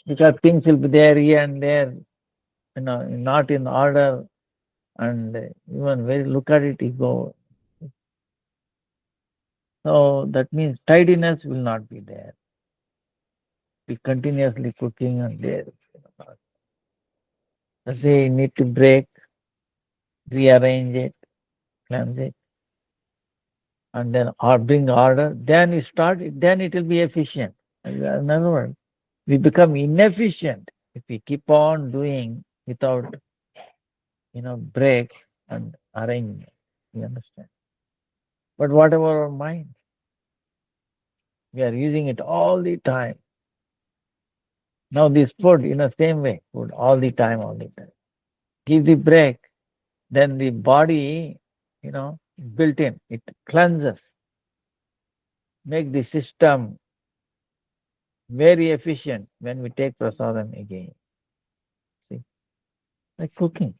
because things will be there here and there, not in order, and even when you look at it, you go. So that means tidiness will not be there. Be continuously cooking and there. That's why you need to break, rearrange it, cleanse it, and then or bring order. Then you start it, then it will be efficient. In other words, we become inefficient if we keep on doing without, break and arrangement. You understand? But whatever our mind, we are using it all the time. Now this food, same way, food all the time, all the time. Give the break, then the body, built in, it cleanses, make the system very efficient when we take prasadam again. See, like cooking,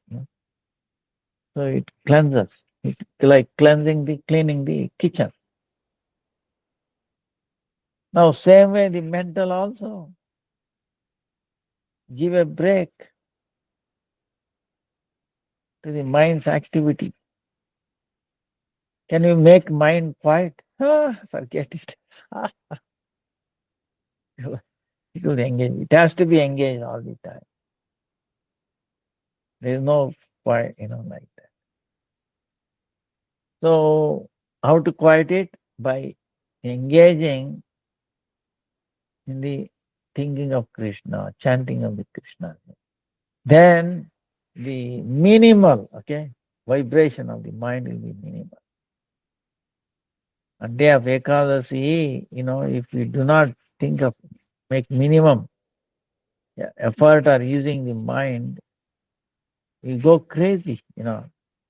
so it cleanses. It's like cleaning the kitchen. Now, same way the mental also. Give a break to the mind's activity. Can you make mind quiet? Forget it. It will engage. It has to be engaged all the time. There is no quiet, like that. So, how to quiet it? By engaging in the thinking of Krishna, chanting of the Krishna. Then the minimal, okay, vibration of the mind will be minimal. On day of Ekadasi, if we do not think of make minimum effort or using the mind, we go crazy,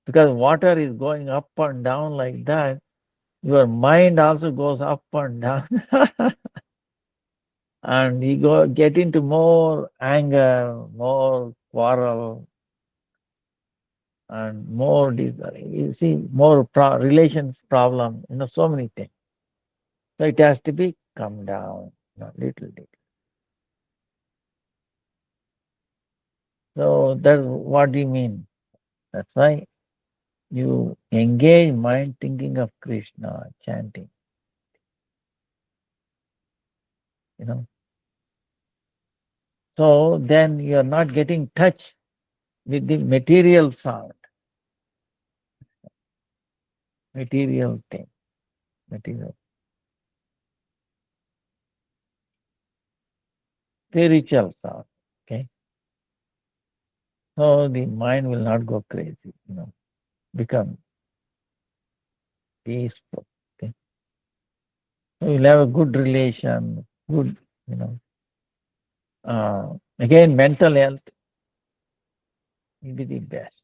because water is going up and down like that. Your mind also goes up and down, and you get into more anger, more quarrel, and more you see more relations problem. So many things. So it has to be come down, little bit. So that's what do you mean? That's why you engage mind thinking of Krishna, chanting. You know. So then you are not getting touch with the material sound, material thing, material spiritual sound. Okay. So the mind will not go crazy, become peaceful. Okay. So you'll have a good relation, good, you know. Again, mental health will be the best.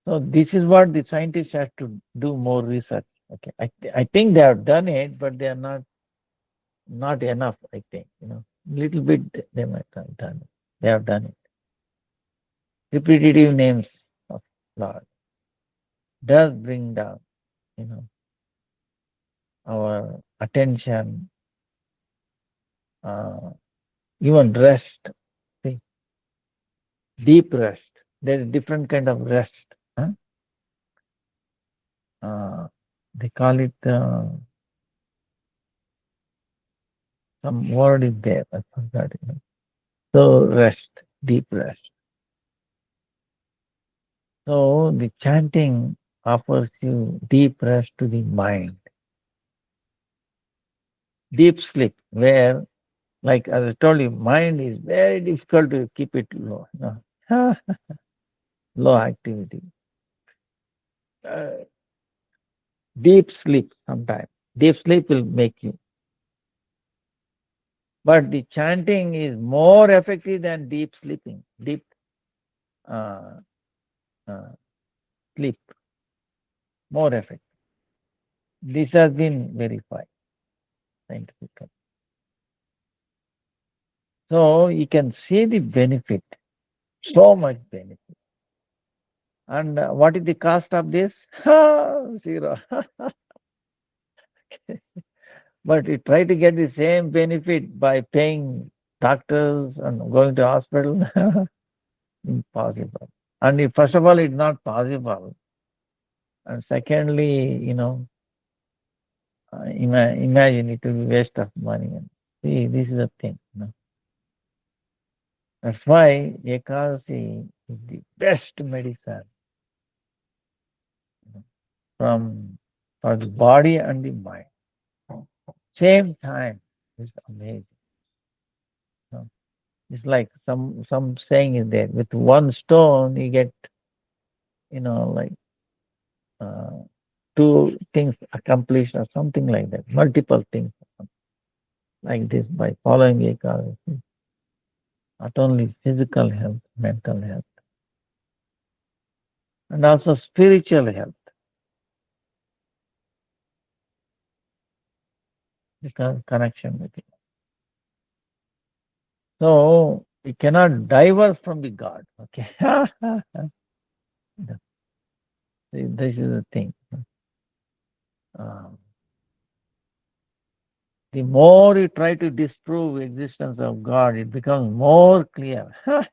So this is what the scientists have to do more research. Okay, I think they have done it, but they are not enough. I think little bit they might have done it. They have done it. Repetitive names of Lord does bring down our attention, uh, even rest. See, deep rest. There is different kind of rest. Huh? They call it some word is there. I forgot. So rest, deep rest. So the chanting offers you deep rest to the mind, deep sleep, where, like as I told you, mind is very difficult to keep it low, low activity. Uh, deep sleep sometimes. Deep sleep will make you. But the chanting is more effective than deep sleeping, deep uh, uh, sleep, more effective. This has been verified scientifically. So you can see the benefit, so much benefit. And what is the cost of this? Zero. But you try to get the same benefit by paying doctors and going to hospital. Impossible. And first of all, it's not possible. And secondly, imagine it will be waste of money. And see, this is the thing. That's why Ekadasi is the best medicine from for the body and the mind. Same time. It's amazing. you know. It's like some saying is there. With one stone, you get like uh, two things accomplished or something like that. Multiple things like this by following Ekadasi. Not only physical health, mental health, and also spiritual health, because connection with it. So we cannot divert from the God. Okay, this is the thing. Um, the more you try to disprove existence of God, it becomes more clear. You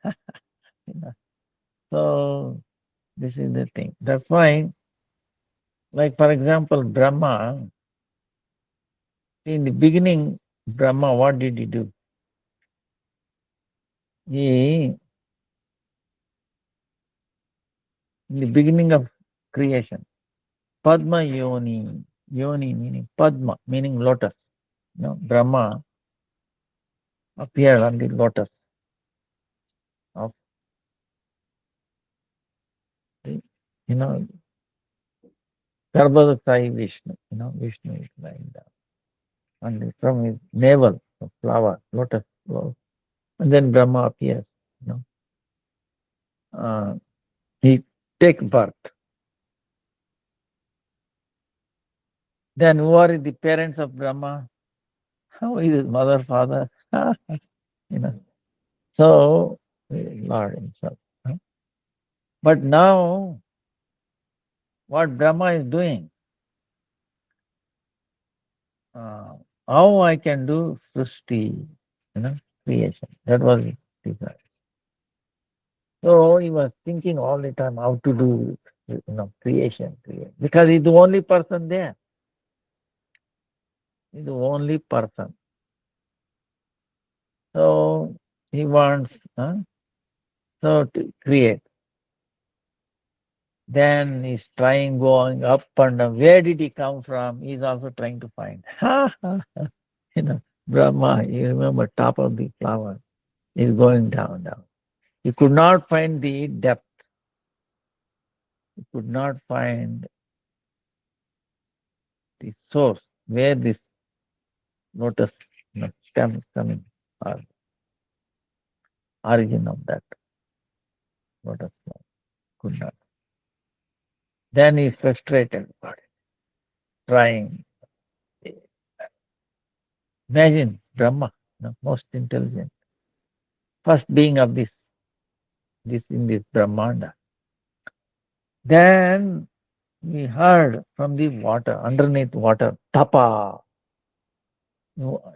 know. So this is the thing. That's why, like for example, Brahma. In the beginning, Brahma, what did he do? He, in the beginning of creation, Padma Yoni, Yoni meaning Padma, meaning lotus. Brahma appeared on the lotus you know, Garbhoda Sai Vishnu, Vishnu is lying down. And from his navel, a flower, lotus flower. And then Brahma appears, you know. He take birth. Then who are the parents of Brahma? How is his mother, father? you know. So, Lord himself. But now, what Brahma is doing, uh, how I can do Srishti, creation. That was his desire. So he was thinking all the time how to do, creation, because he's the only person there. He's the only person. So he wants, to create. Then he's trying going up and down. Where did he come from? He's also trying to find. Brahma, you remember, top of the flower is going down, down. He could not find the depth. He could not find the source where this lotus stem is coming, or origin of that lotus flower. Could not. Then he frustrated about it, trying. Imagine Brahma, most intelligent, first being of this in this Brahmanda. Then we heard from the water, underneath water, tapa.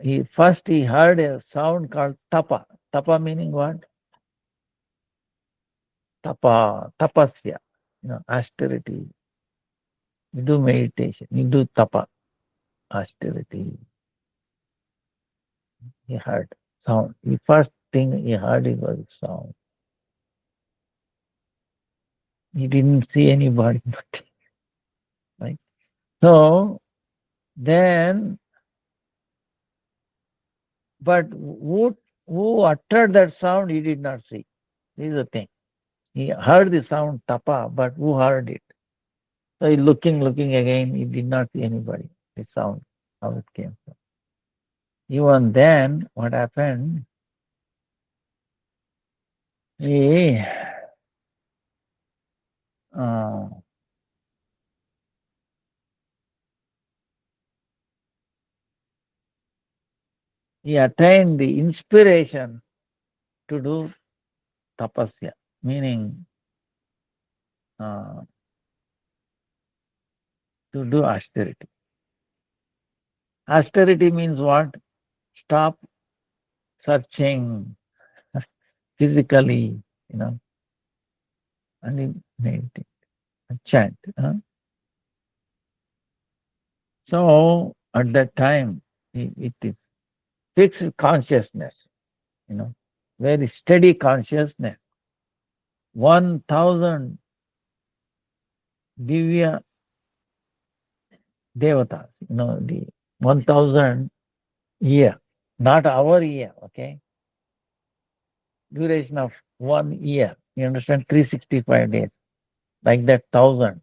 He heard a sound called tapa. Tapa meaning what? Tapa, tapasya, austerity. You do meditation, you do tapa, austerity. He heard sound. The first thing he heard it was sound. He didn't see anybody, right? So then, but who uttered that sound, he did not see. This is the thing. He heard the sound tapa, but who heard it? So he looking again, he did not see anybody. The sound, how it came from. Even then, what happened? He, uh, he attained the inspiration to do tapasya, meaning uh, to do austerity. Austerity means what? Stop searching physically, and meditate, chant. So at that time, it is fixed consciousness, you know, very steady consciousness. 1,000 Divya Devatas, the 1,000 year, not our year, okay? Duration of 1 year. You understand? 365 days. Like that, 1,000.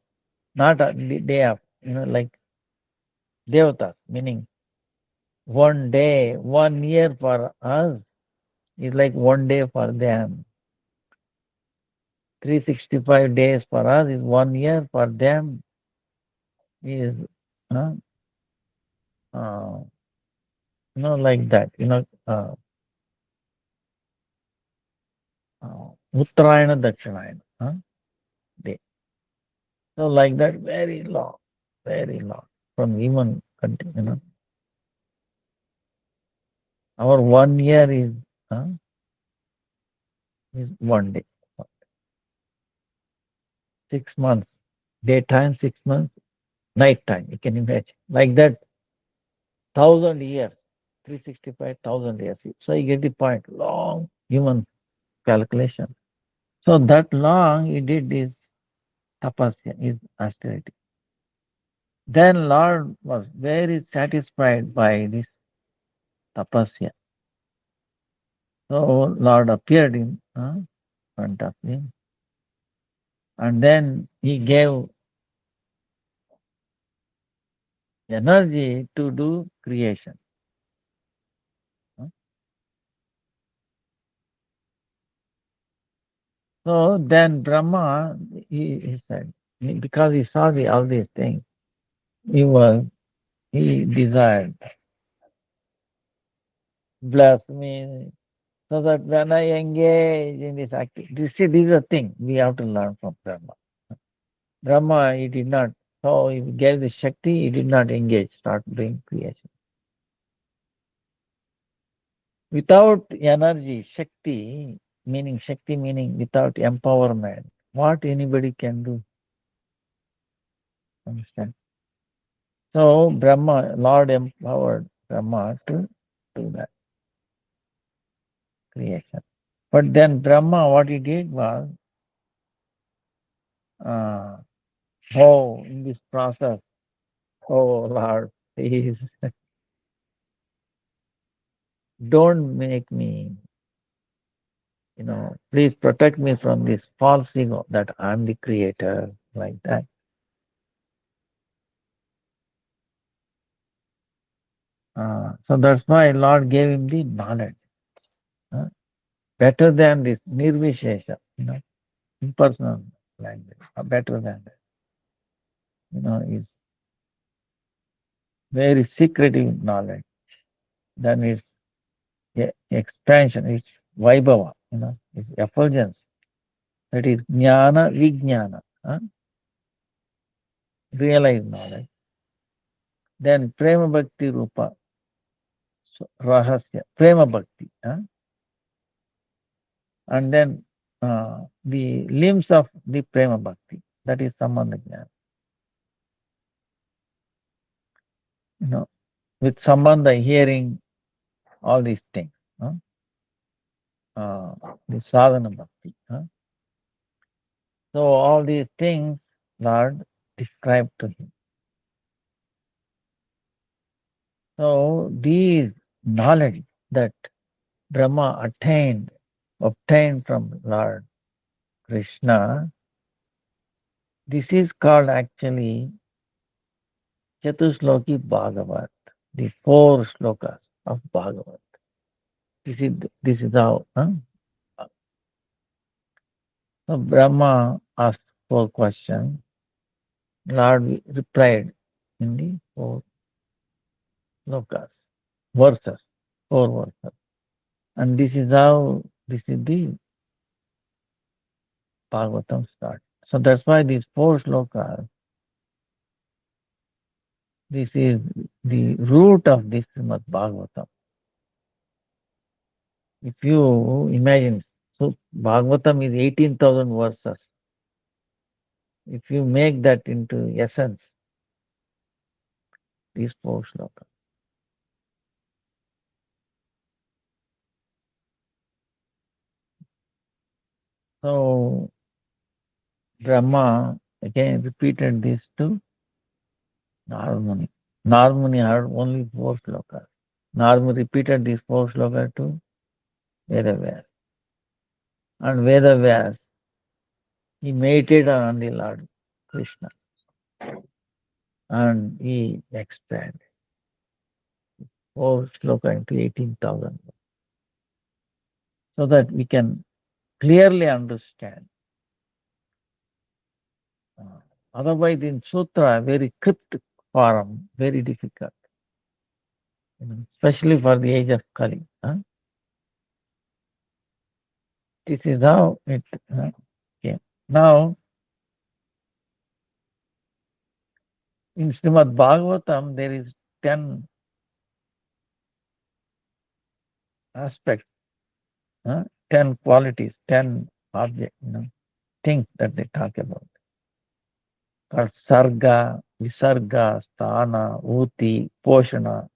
Not a day of, like Devatas, meaning 1 day, 1 year for us is like 1 day for them. 365 days for us is 1 year, for them is, uh, uh, like that, Uttarayana, Dakshinayana, day. So like that, very long. From human country, our 1 year is 1 day. 6 months, daytime, 6 months, nighttime. You can imagine. Like that, 1,000 years, 365,000 years. So you get the point. Long human calculation. So that long he did his tapasya, his austerity. Then Lord was very satisfied by this tapasya. So Lord appeared in front of him. And then he gave energy to do creation. huh? So then Brahma, he said, because he saw all these things, he desired, bless me, so that when I engage in this activity, this is a thing we have to learn from Brahma. Brahma, he did not, so he gave the Shakti, he did not engage, start doing creation. Without energy, Shakti meaning without empowerment, what anybody can do, understand? So Brahma, Lord empowered Brahma to do that creation. But then Brahma, what he did was, uh, in this process, Lord, please don't make me, please protect me from this false ego that I'm the creator, like that. So that's why Lord gave him the knowledge. uh, Better than this nirvishesha, impersonal language, better than that. Is very secretive knowledge. Then its expansion, its vaibhava, its effulgence. That is jnana vijnana, realized knowledge. Then prema bhakti rupa, rahasya, prema bhakti. And then the limbs of the prema bhakti, that is sambandha jnana. With sambandha, hearing all these things. The sadhana bhakti. So all these things Lord described to him. So these knowledge that Brahma obtained from Lord Krishna, this is called actually Chatushloki Bhagavat, the four slokas of Bhagavat. This is how. So Brahma asked four questions. Lord replied in the four slokas, verses, four verses. And this is the Bhagavatam starts. So that's why these four slokas, this is the root of this Srimad Bhagavatam. If you imagine, so Bhagavatam is 18,000 verses. If you make that into essence, these four slokas. So Brahma again repeated this to Narmuni. Narmuni heard only four slokas. Narmuni repeated these four slokas to Vedavyas. And Vedavyas, he meditated on the Lord Krishna and he expanded four sloka into 18,000 so that we can clearly understand. Otherwise, in Sutra, very cryptic form, very difficult, especially for the age of Kali. This is how it came. Now, in Srimad Bhagavatam, there is 10 aspects, 10 qualities, 10 objects, things that they talk about. Called Sarga, Visarga, Sthana, Uti, Poshana,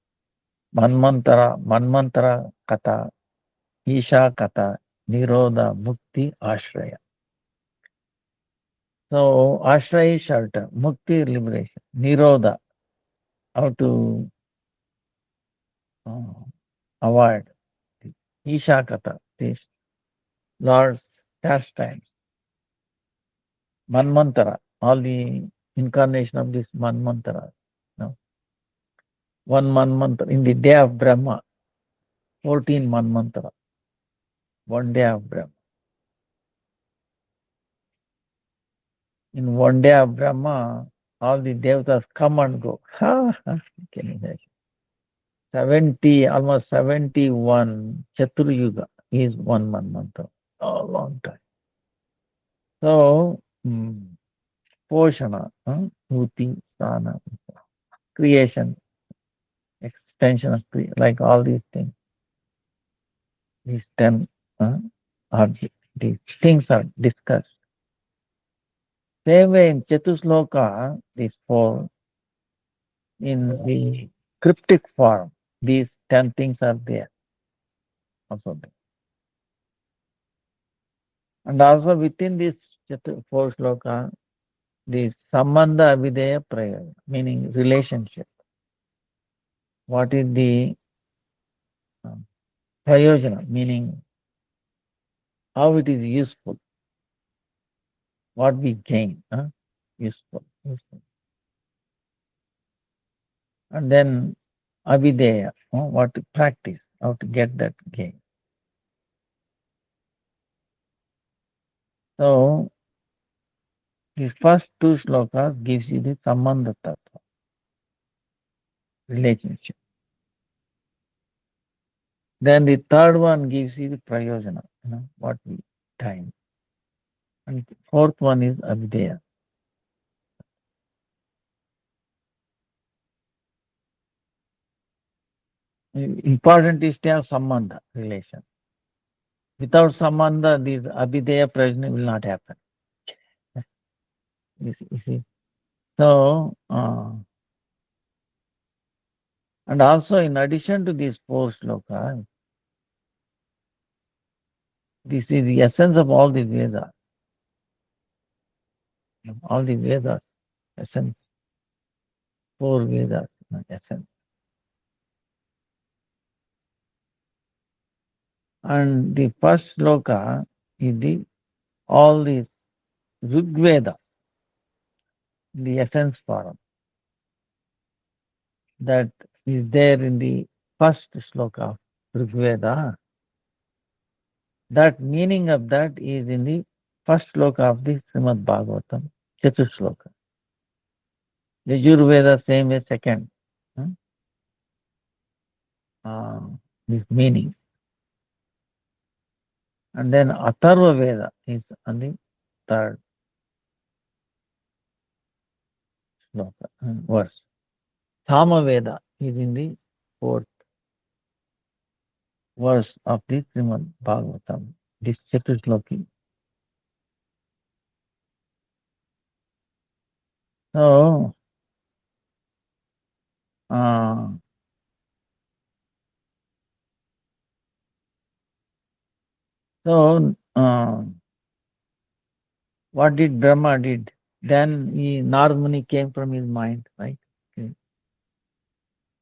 Manmantara Kata, Isha Kata, Nirodha, Mukti, Ashraya. So Ashraya is shelter, Mukti liberation, Nirodha, how to avoid, Isha Kata, this Lord's pastimes, Manmantara, all the incarnation of this Manmantara. No? One Manmantara, in the day of Brahma, 14 Manmantara, one day of Brahma. In one day of Brahma, all the devatas come and go. Ha, ha, can you imagine? 70, almost 71 Chaturyuga is one Manmantara. A long time. So, Poshana, Uti, Sana, creation, extension of like all these things, these 10 are these things are discussed. Same way in Chatusloka, these four, in the cryptic form, these 10 things are there. Also there. And also within this four sloka, the Sambandha Abhideya prayer, meaning relationship. What is the prayojana, meaning how it is useful, what we gain, useful. And then Abhideya, what to practice, how to get that gain. So, the first two slokas gives you the Sambandha Tattva, relationship. Then the third one gives you the Prayojana, what we time. And the fourth one is Abhideya. Important is to have Sambandha, relation. Without Sambandha, this Abhideya Prajna will not happen. You see. So, and also in addition to these four slokas, this is the essence of all the Vedas. All the Vedas, essence, four Vedas, essence. And the first sloka is the all these Rig Veda, the essence form, that is there in the first sloka of Rig Veda. That meaning of that is in the first sloka of the Srimad Bhagavatam, Chatushloka. Yajurveda, same way, second. This meaning. And then Atharva Veda is on the third sloka, verse. Sama Veda is in the fourth verse of the Srimad Bhagavatam, this Chatushloki. So, uh, what did Brahma did? Then Narad Muni came from his mind, right? Okay.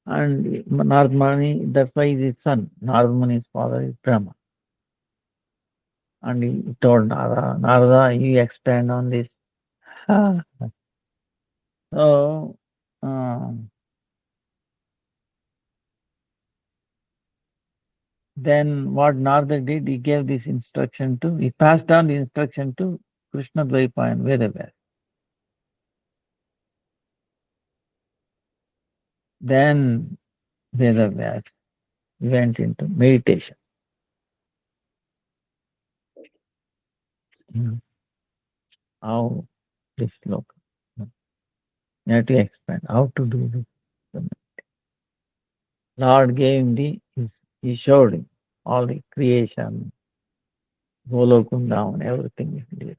And Narad Muni, that's why he's his son. Narad Muni's father is Brahma. And he told Narada, you expand on this. So, then what Narada did, he gave this instruction to, he passed on the instruction to Krishna Dvaipayan Vedavyas. Then Vedavyas went into meditation. How this look. You have to expand how to do this. Lord gave him he showed him all the creation, Golokundam, everything he did.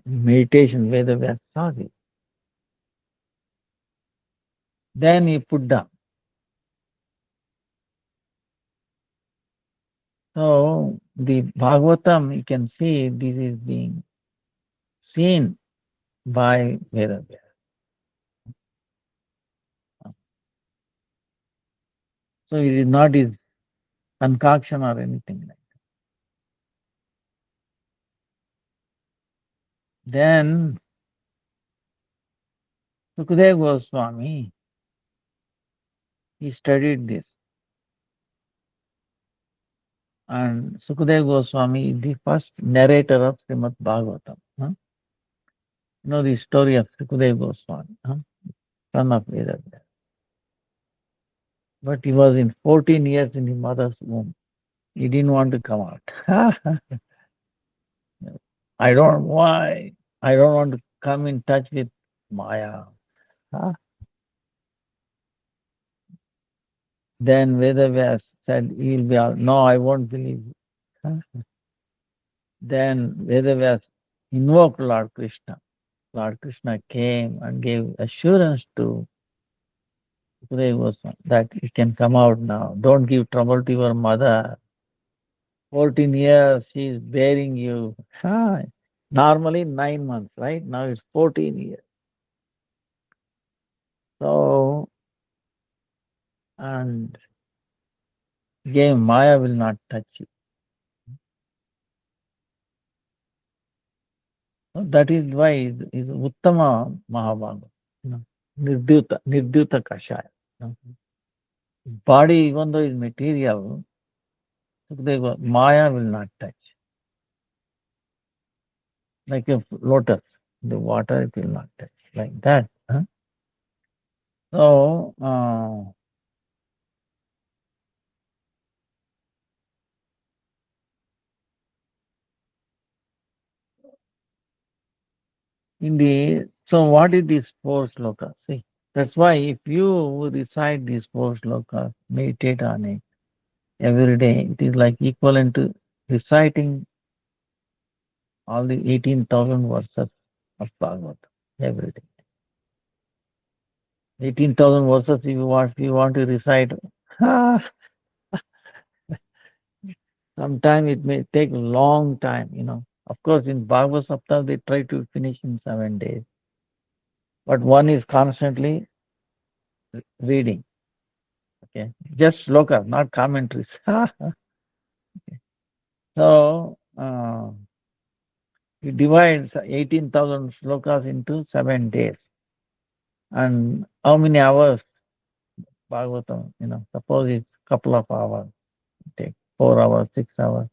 Meditation, Vedavyas saw this. Then he put down. So the Bhagavatam, you can see this is being seen by Vedavyas. So it is not his concoction or anything like that. Then Sukadeva Goswami, he studied this. And Sukadeva Goswami is the first narrator of Srimad Bhagavatam. Huh? You know the story of Sukadeva Goswami, huh? Son of Vedavya. But he was in 14 years in his mother's womb. He didn't want to come out. I don't why. I don't want to come in touch with Maya. Huh? Then Vedavyas said, he'll be all, no, I won't believe you. Huh? Then Vedavyas invoked Lord Krishna. Lord Krishna came and gave assurance to Sukadeva Goswami that you can come out now. Don't give trouble to your mother. 14 years she is bearing you. Huh? Normally 9 months, right? Now it's 14 years. So, and again, Maya will not touch you. So that is why is Uttama Mahabhaga. You know, Nirdyuta Kashaya. You know. Body, even though is material, Maya will not touch. Like a lotus, the water it will not touch. Like that. Huh? So, so what is these four slokas? See, that's why if you recite these four slokas, meditate on it every day, it is like equivalent to reciting all the 18,000 verses of Bhagavad every day. 18,000 verses if you want to recite, sometime it may take a long time, you know. Of course, in Bhagavad Saptah, they try to finish in 7 days. But one is constantly reading, okay? Just slokas, not commentaries. So, you divide 18,000 slokas into 7 days. And how many hours Bhagavatam, you know, suppose it's couple of hours, take 4 hours, 6 hours.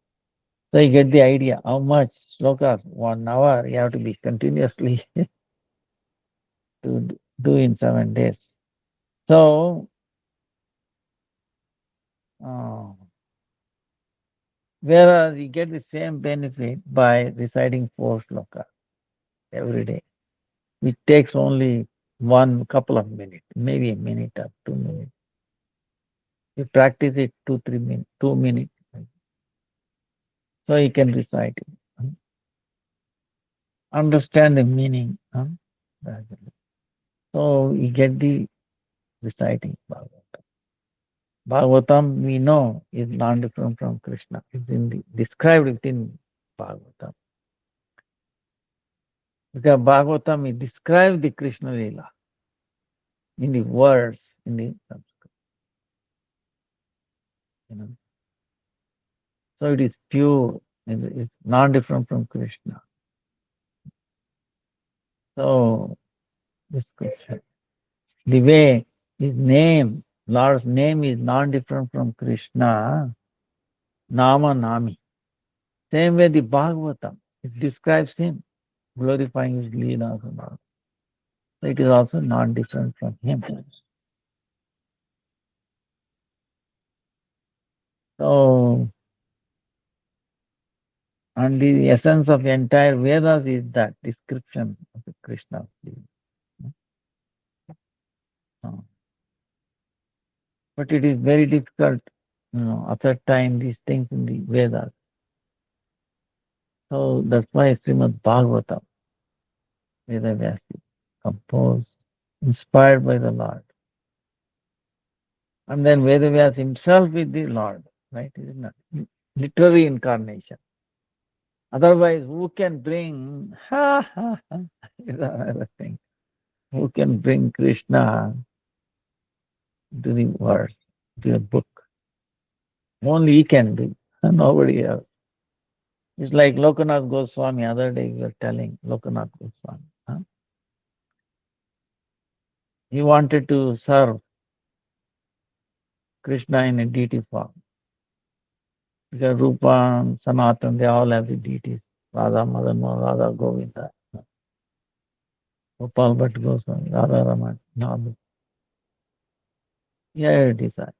So you get the idea how much slokas, 1 hour, you have to be continuously to do in 7 days. So, uh, whereas you get the same benefit by reciting 4 slokas every day, which takes only one couple of minutes, maybe a minute or 2 minutes. You practice it 2, 3 minutes, 2 minutes, so you can recite it. Understand the meaning. So you get the reciting Bhagavatam. Bhagavatam, we know, is non-different from Krishna. It's described within Bhagavatam. Because Bhagavatam, it describes the Krishna Lila in the words, in the Sanskrit. You know. So it is pure, it's non-different from Krishna. So this Krishna, the way his name, Lord's name is non-different from Krishna, Nama Nami. Same way the Bhagavatam, it describes him, glorifying his Leela and all. So it is also non-different from him. So, and the essence of entire Vedas is that description of the Krishna. But it is very difficult, you know, ascertain these things in the Vedas. So that's why Srimad Bhagavatam, Vedavyas, composed, inspired by the Lord. And then Vedavyas himself is the Lord, right? It is not literary incarnation. Otherwise, who can bring, is another thing. Who can bring Krishna to the world, to the book? Only he can do, and nobody else. It's like Lokanath Goswami. Other day you were telling Lokanath Goswami. Huh? He wanted to serve Krishna in a deity form. Because Rupa and Sanatan, they all have the deities. Radha Madan, Radha Govinda, Gopal Bhatt Goswami, Radha Raman. No, yeah, it is that.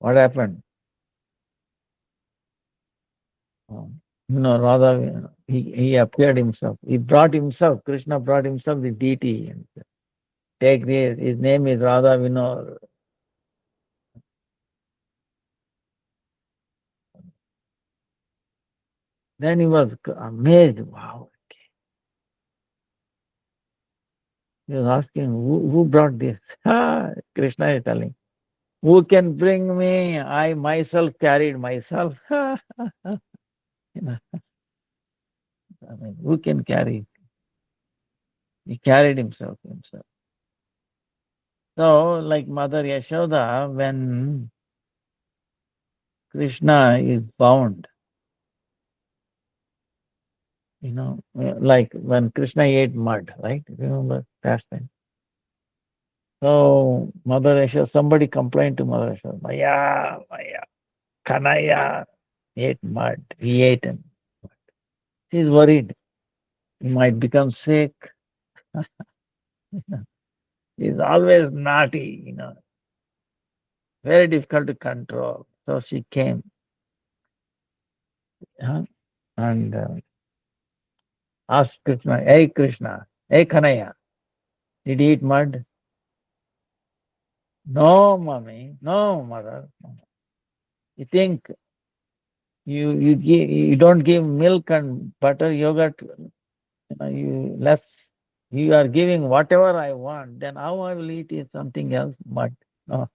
What happened? Radha, he appeared himself. He brought himself, Krishna brought himself the deity. And take this, his name is Radha Vinod. Then he was amazed. Wow. He was asking, who brought this? Krishna is telling, who can bring me? I myself carried myself. You know, I mean, who can carry? He carried himself. So, like Mother Yashoda, when Krishna is bound, like when Krishna ate mud, right? Remember past time. So Mother Yashoda, somebody complained to Mother Yashoda, Maya, Kanaya ate mud. He ate him. She's worried. He might become sick. He's always naughty, very difficult to control. So she came, huh, and asked Krishna, hey Kanaya, did he eat mud? No, mommy, no, mother. You think you don't give milk and butter, yogurt, you less. You are giving whatever I want. Then how I will eat is something else. Mud. No.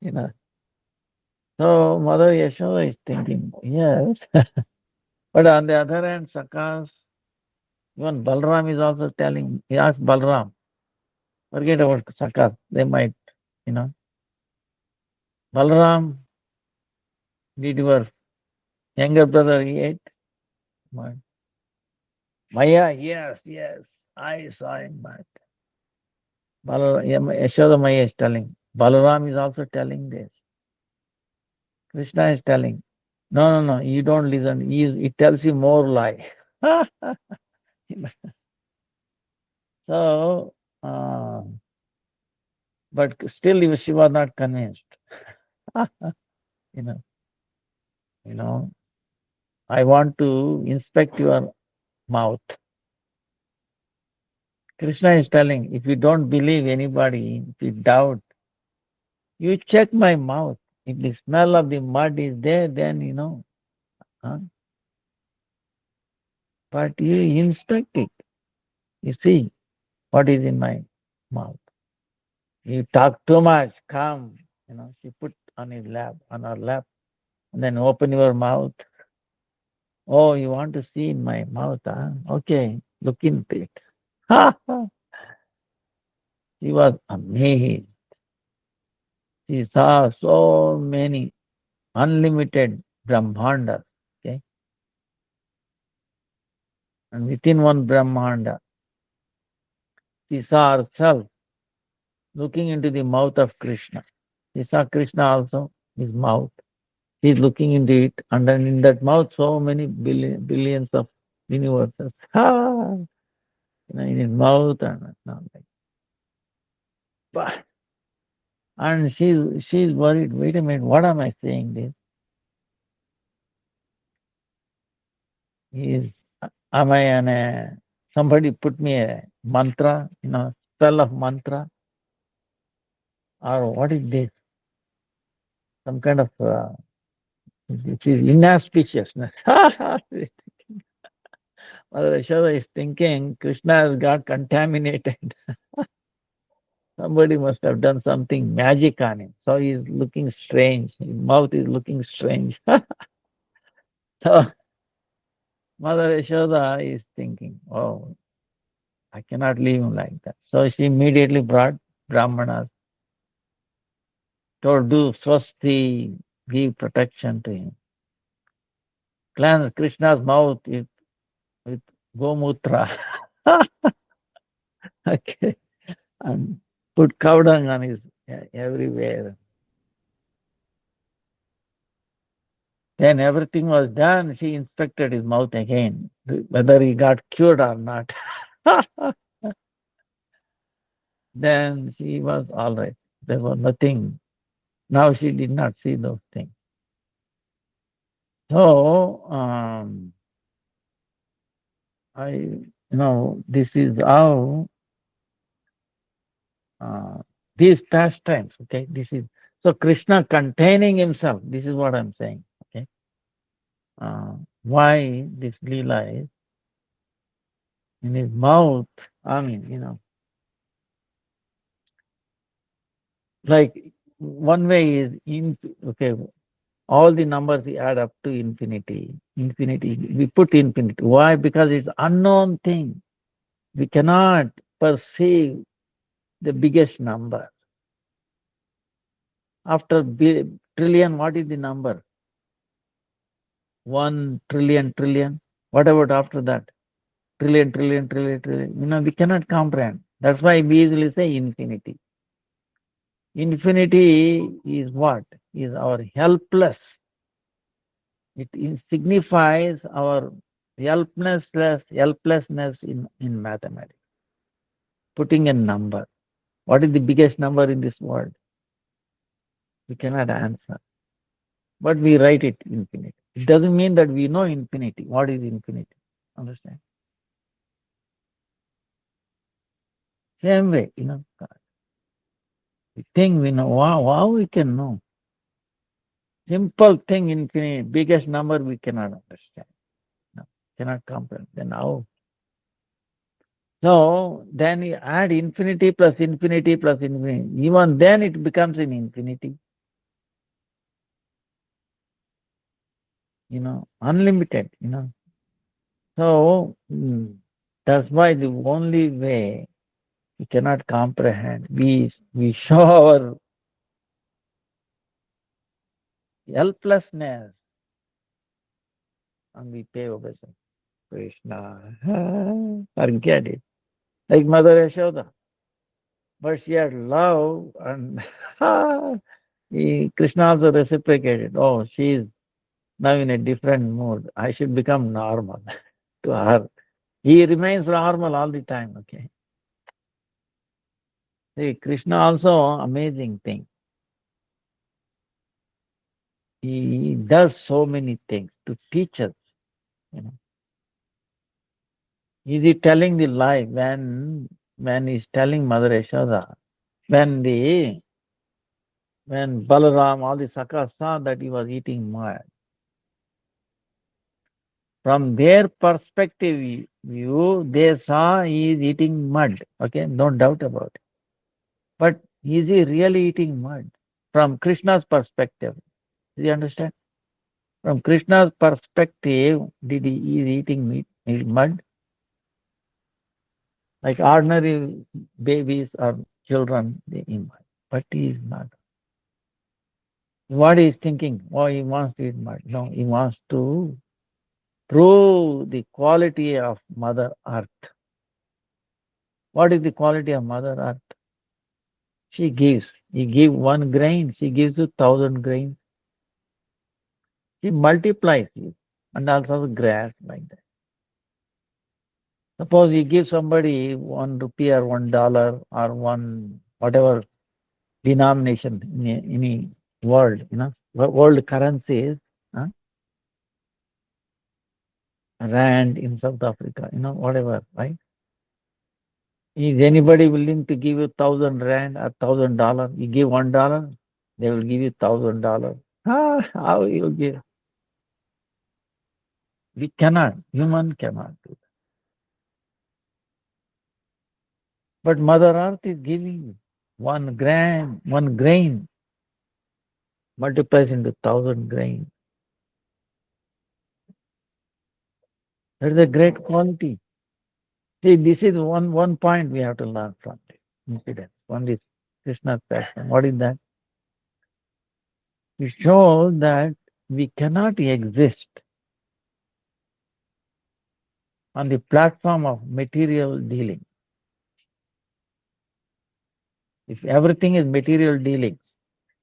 you know. So Mother Yashoda is thinking, yes. But on the other hand, Sakas, even Balram is also telling. He asked Balram, forget about Sakas. They might, you know. Balram, did your younger brother eat? Mud? Maya, yes. I saw him, but Yashoda Maya is telling. Balaram is also telling this. Krishna is telling. No, you don't listen. He tells you more lie. So, but still she was not convinced. you know, you know, I want to inspect your mouth. Krishna is telling, if you don't believe anybody, if you doubt, you check my mouth. If the smell of the mud is there, then Huh? But you inspect it. You see what is in my mouth. You talk too much, come. She put on her lap, and then open your mouth. Oh, you want to see in my mouth, huh? Okay, look into it. She was amazed. She saw so many unlimited Brahmandas. Okay, and within one Brahmanda, she saw herself looking into the mouth of Krishna. She saw Krishna also, his mouth. He's looking into it, and then in that mouth, so many billions of universes. In his mouth, and not like. But, and she's worried. Wait a minute, what am I saying? This is. Am I an somebody put me a mantra, spell of mantra, or what is this? Some kind of it is inauspiciousness. Mother Yashoda is thinking Krishna has got contaminated. Somebody must have done something magic on him. So he's looking strange. His mouth is looking strange. So Mother Yashoda is thinking, oh, I cannot leave him like that. So she immediately brought Brahmanas, told, do swasti, give protection to him. cleanse Krishna's mouth with gomutra. Okay. And put cow dung on his everywhere. Then everything was done. She inspected his mouth again, whether he got cured or not. Then she was all right. There was nothing. Now she did not see those things. So this is how uh, these pastimes. Okay, this is so Krishna containing himself. This is what I'm saying. Okay, why this lila is in his mouth? I mean, like one way is okay. All the numbers we add up to infinity. Infinity. We put infinity. Why? Because it's unknown thing. We cannot perceive the biggest number. After trillion, what is the number? 1 trillion, trillion. What about after that? Trillion, trillion, trillion, trillion. We cannot comprehend. That's why we usually say infinity. Infinity is what? Is our helpless. It signifies our helplessness in mathematics. Putting a number. What is the biggest number in this world? We cannot answer. But we write it infinity. It doesn't mean that we know infinity. What is infinity? Understand? Same way, we think we know. Wow, how we can know? Simple thing, infinity, biggest number we cannot understand. No, cannot comprehend. Then how? So then you add infinity plus infinity plus infinity. Even then it becomes an infinity. Unlimited. So that's why the only way we cannot comprehend, we show our helplessness and we pay obeisance. Krishna, forget it. Like Mother Yashoda. But she had love and Krishna also reciprocated. Oh, she is now in a different mood. I should become normal to her. He remains normal all the time, okay? See, Krishna also amazing thing. He does so many things to teach us. You know. Is he telling the lie when he's telling Mother Yashoda, when when Balaram, all the Sakas saw that he was eating mud, from their perspective view, they saw he is eating mud. Okay, no doubt about it. But is he really eating mud? From Krishna's perspective, do you understand? From Krishna's perspective, did he is eating mud? Like ordinary babies or children, they eat mud. But he is not. What he is thinking? Oh, he wants to eat mud. No, he wants to prove the quality of Mother Earth. What is the quality of Mother Earth? She gives. You give 1 grain, she gives you 1,000 grains. She multiplies you. And also grass like that. Suppose you give somebody 1 rupee or $1 or one whatever denomination in any world, world currencies, huh? Rand in South Africa, whatever, right? Is anybody willing to give you 1,000 rand or $1,000? You give $1, they will give you $1,000. How you give? We cannot. Human cannot do that. But Mother Earth is giving 1 grain multiplies into 1,000 grains. That is a great quality. See, this is one point we have to learn from this incident. One is Krishna's passion. What is that? It shows that we cannot exist on the platform of material dealing. If everything is material dealing,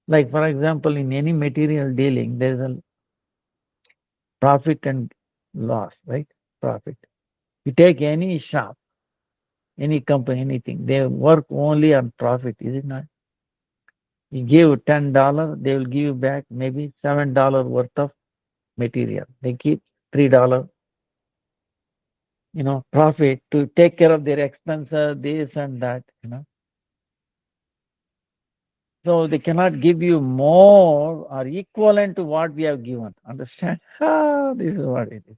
like for example, in any material dealing, there is a profit and loss, right? Profit. You take any shop, any company, anything, they work only on profit, is it not? You give $10, they will give you back maybe $7 worth of material. They keep $3, profit to take care of their expenses, this and that. So they cannot give you more or equivalent to what we have given. Understand? This is what it is.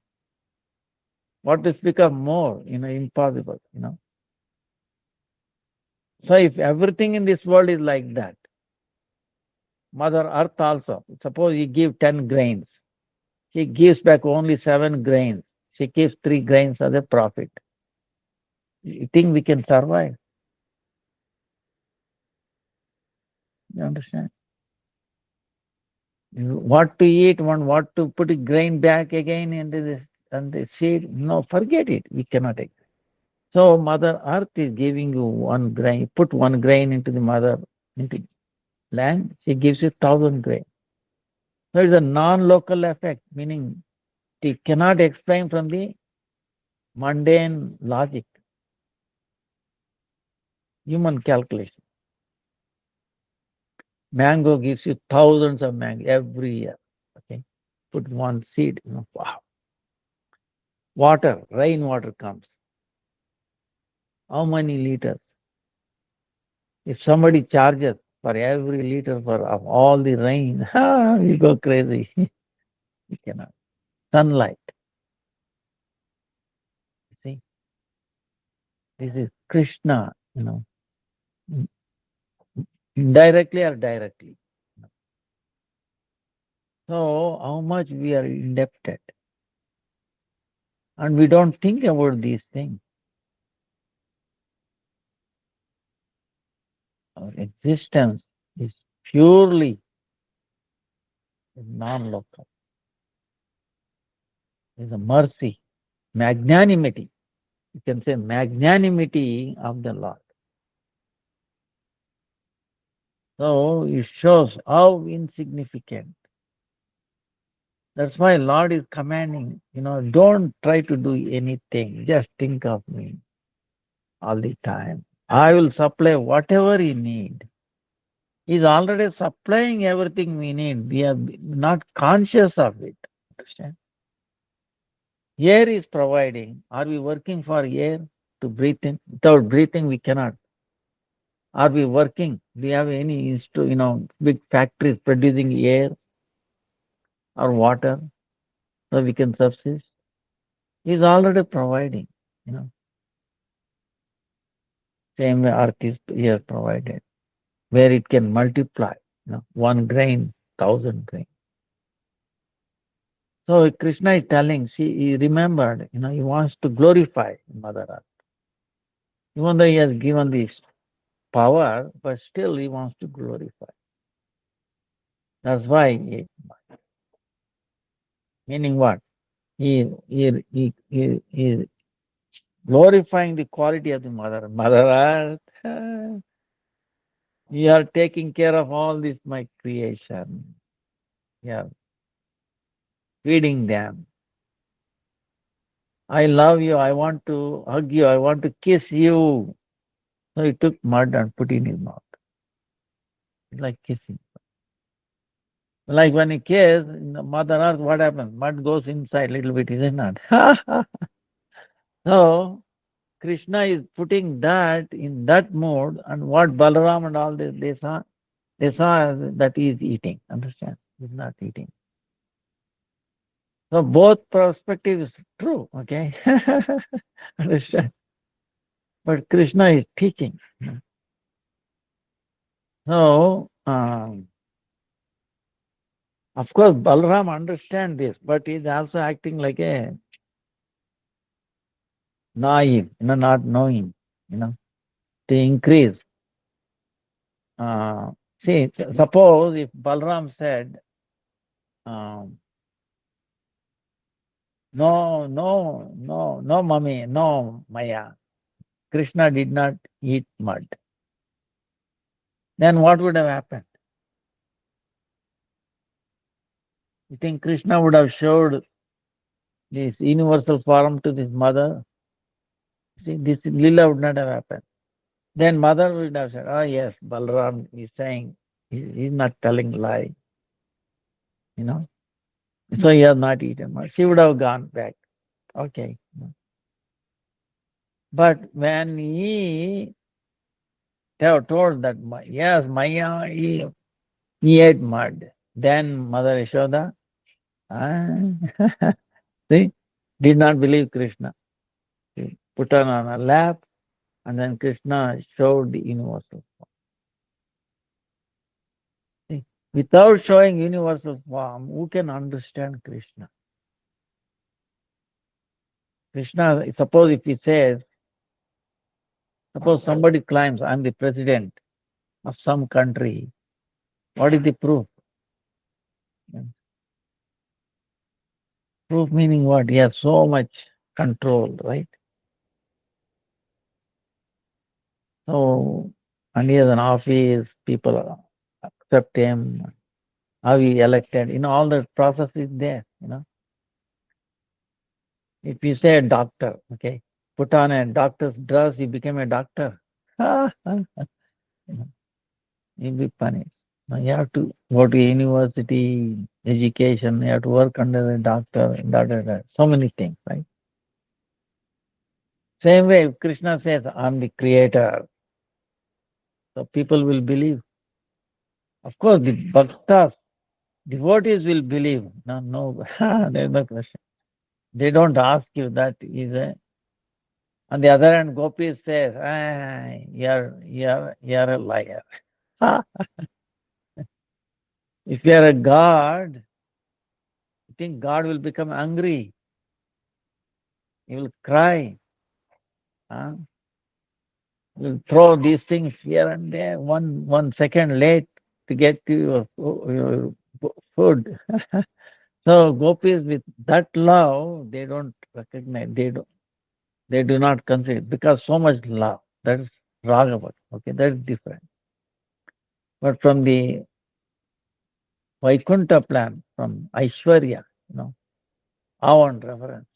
What is become more, impossible. So if everything in this world is like that, Mother Earth also, suppose you give 10 grains, she gives back only 7 grains. She keeps 3 grains as a profit. You think we can survive? You understand? What to eat, what to put a grain back again into the seed? No, forget it. We cannot exist. So Mother Earth is giving you 1 grain. Put 1 grain into the mother into land, she gives you 1,000 grains. So it's a non-local effect, meaning it cannot explain from the mundane logic, human calculation. Mango gives you thousands of mango every year. Okay, put one seed. Wow. Water, rainwater comes. How many liters? If somebody charges for every liter for of all the rain, you go crazy. You cannot. Sunlight. You see, this is Krishna, indirectly or directly. So how much we are indebted, and we don't think about these things. Our existence is purely non-local. It's a mercy, magnanimity. You can say magnanimity of the Lord. So it shows how insignificant. That's why Lord is commanding, don't try to do anything. Just think of me all the time. I will supply whatever you need. He's already supplying everything we need. We are not conscious of it. Understand? Air is providing. Are we working for air to breathe in? Without breathing, we cannot. Are we working? Do we have any big factories producing air or water so we can subsist? He's already providing. You know, same way earth is here provided, where it can multiply. 1 grain, 1,000 grain. So Krishna is telling, he remembered, he wants to glorify Mother Earth. Even though he has given this power, but still he wants to glorify. That's why, meaning what? He glorifying the quality of the Mother. Mother Earth, you are taking care of all this, my creation. You are feeding them. I love you. I want to hug you. I want to kiss you. So he took mud and put in his mouth. It's like kissing. Like when he kisses, in the Mother Earth, what happens? Mud goes inside a little bit, is it not? So Krishna is putting that in that mode, and what Balaram and all this they saw that he is eating. Understand? He's not eating. So both perspectives true. Okay, understand? But Krishna is teaching. So of course Balaram understand this, but he's also acting like a naive, not knowing, to increase. Uh, See, suppose if Balram said, um, No, no, no, no, mummy, no, Maya. Krishna did not eat mud. Then what would have happened? You think Krishna would have showed this universal form to this mother? See, this lila would not have happened. Then mother would have said, "Oh yes, Balram is saying he's not telling lie, you know. So he has not eaten mud." She would have gone back. Okay. But when he have told that yes, Maya he ate mud, then Mother Yashoda ah, see, did not believe Krishna. She put her on her lap, and then Krishna showed the universal form. See, without showing universal form, who can understand Krishna? Krishna, suppose if he says, suppose somebody claims I'm the president of some country, what is the proof? Proof meaning what? He has so much control, right? So, and he has an office, people accept him, how he elected, all the process is there. If you say a doctor, okay, put on a doctor's dress, you become a doctor. You'll be punished. Now you have to go to university, education, you have to work under a doctor, so many things, right? Same way, if Krishna says, I'm the creator, so people will believe. Of course, the bhaktas, devotees will believe. No, no, there's no question. They don't ask you that is a. On the other hand, gopis says, you're a liar. If you are a god, you think God will become angry. He will cry. Huh? He will throw these things here and there, one second late to get to your food. So gopis with that love, they don't recognize, they do not consider because so much love. That is ragava. Okay, that is different. But from the Vaikuntha plan, from Aishwarya, awe and reverence,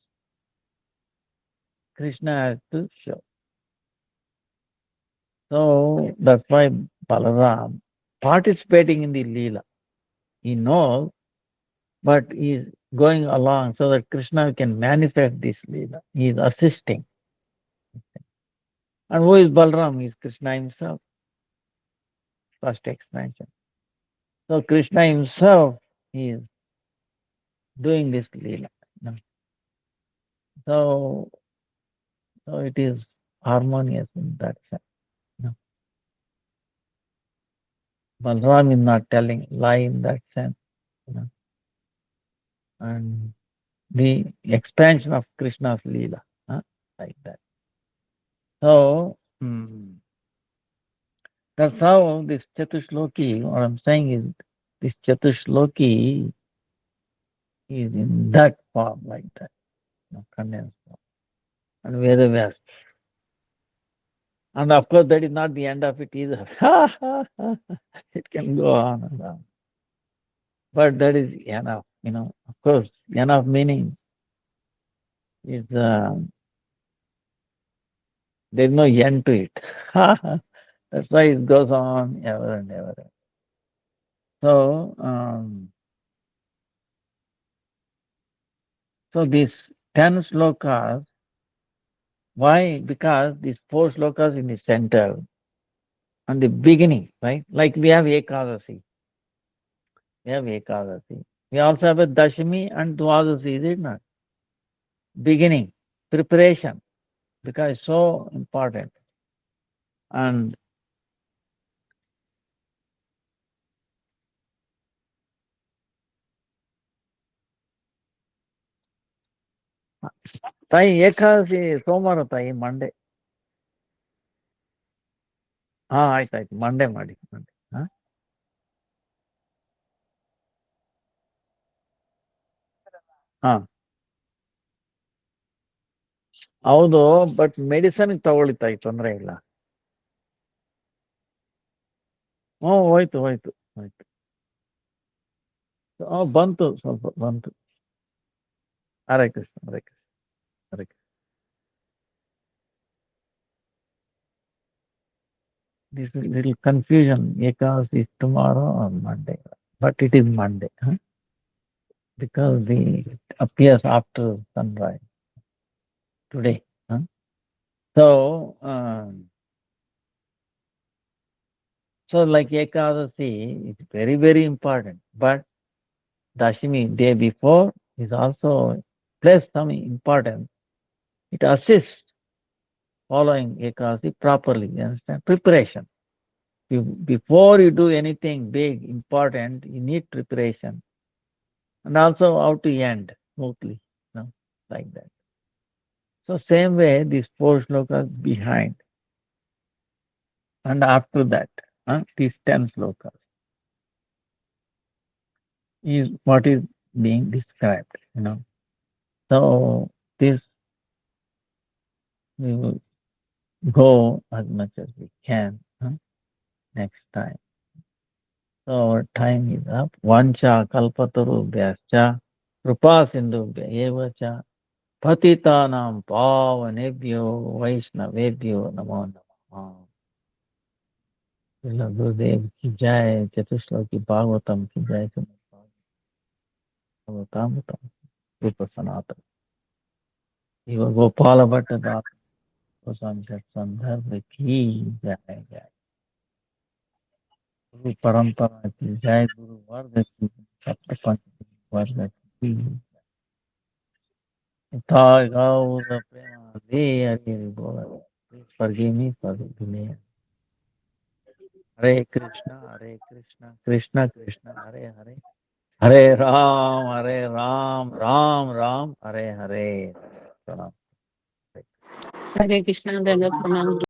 Krishna has to show. So that's why Balaram participating in the Leela. He knows, but he is going along so that Krishna can manifest this Leela. He is assisting. And who is Balaram? He is Krishna himself. First expansion. So Krishna himself is doing this Leela. So, so it is harmonious in that sense. Balaram is not telling lie in that sense. And the expansion of Krishna's Leela, like that. So, that's how this Chatushloki, what I'm saying is, this Chatushloki is in that form, like that, condensed form. And Vedavyas. And of course, that is not the end of it either. It can go on and on. But that is enough, Of course, enough meaning is there's no end to it. That's why it goes on ever and ever. So, so these 10 slokas, why? Because these 4 slokas in the center and the beginning, right? Like we have Ekadasi. We have Ekadasi. We also have a Dashami and Dwadasi, is it not? Beginning, preparation, because it's so important. And ತಾಯಿ ಏಕಾದಶಿ ಸೋಮವಾರ ತಾಯಿ Monday. ಹಾ ಆಯ್ತಾಯ್ತು Monday ಮಾಡಿ Monday. ಹಾ ಹಾ ಹೌದು, but medicine ತಗೊಳ್ತಾ ತೊಂದರೆ ಇಲ್ಲ. ಹೋಯ್ತು ಹೋಯ್ತು ಹೋಯ್ತು. ಬಂತು, ಸ್ವಲ್ಪ ಬಂತು. Hare Krishna, Hare Krishna, Hare Krishna. This is little confusion. Ekadasi is tomorrow or Monday, but it is Monday, huh? Because it appears after sunrise today. Huh? So, like Ekadasi is very, very important, but Dashimi, day before, is also plays some importance. It assists following Ekadasi properly. You understand? Preparation. Before you do anything big, important, you need preparation. And also how to end smoothly, like that. So same way, these four slokas behind. And after that, these 10 slokas is what is being described. So this we will go as much as we can next time. So our time is up. Vancha kalpatarubhyascha kripa sindhubhya eva cha patitanam pavanebhyo vaishnavebhyo namo namaha. Srila गुरुदेव की जय, चतुश्लोकी भागवतम की जय, भागवतामृतम रूप सनातन शिव गोपाल भट्ट दास गोस्वामी संदर्भ की जय जय। गुरु परंपरा की जय, गुरु वर्ग की, सप्तपंच वर्ग की जय। गौर प्रेमादि हरि बोल। Forgive me for the delay. Hare Krishna, Krishna Krishna, Hare Hare, Hare Ram, Ram Ram, Hare Hare. Pranam. Hare Krishna, Danda Pranam.